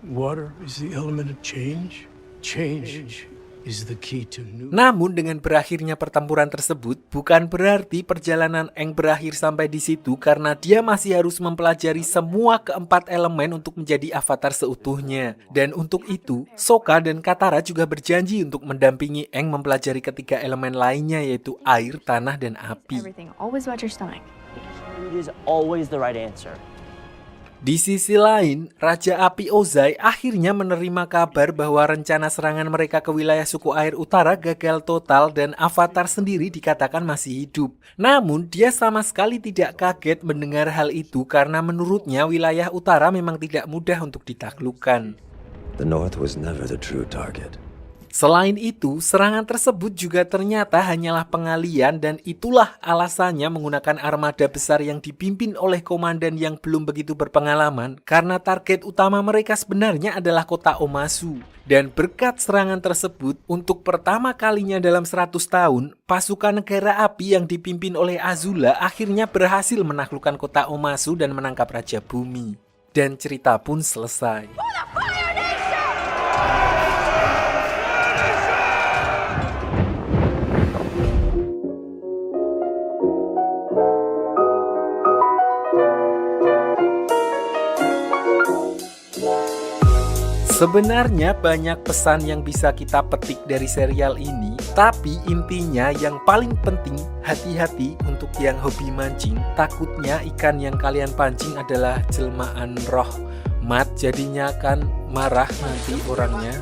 Water is the element of change. Change is the key to new. Namun dengan berakhirnya pertempuran tersebut bukan berarti perjalanan Aang berakhir sampai di situ karena dia masih harus mempelajari semua keempat elemen untuk menjadi avatar seutuhnya. Dan untuk itu, Sokka dan Katara juga berjanji untuk mendampingi Aang mempelajari ketiga elemen lainnya yaitu air, tanah, dan api. Everything. Always watch your stomach. Food is always the right answer. Di sisi lain, Raja Api Ozai akhirnya menerima kabar bahwa rencana serangan mereka ke wilayah suku air utara gagal total dan Avatar sendiri dikatakan masih hidup. Namun, dia sama sekali tidak kaget mendengar hal itu karena menurutnya wilayah utara memang tidak mudah untuk ditaklukkan. The North was never the true target. Selain itu, serangan tersebut juga ternyata hanyalah pengalian dan itulah alasannya menggunakan armada besar yang dipimpin oleh komandan yang belum begitu berpengalaman karena target utama mereka sebenarnya adalah kota Omasu. Dan berkat serangan tersebut, untuk pertama kalinya dalam 100 tahun, pasukan negara api yang dipimpin oleh Azula akhirnya berhasil menaklukkan kota Omasu dan menangkap Raja Bumi. Dan cerita pun selesai. Sebenarnya banyak pesan yang bisa kita petik dari serial ini, tapi intinya yang paling penting hati-hati untuk yang hobi mancing. Takutnya ikan yang kalian pancing adalah jelmaan roh mat, jadinya akan marah nanti orangnya.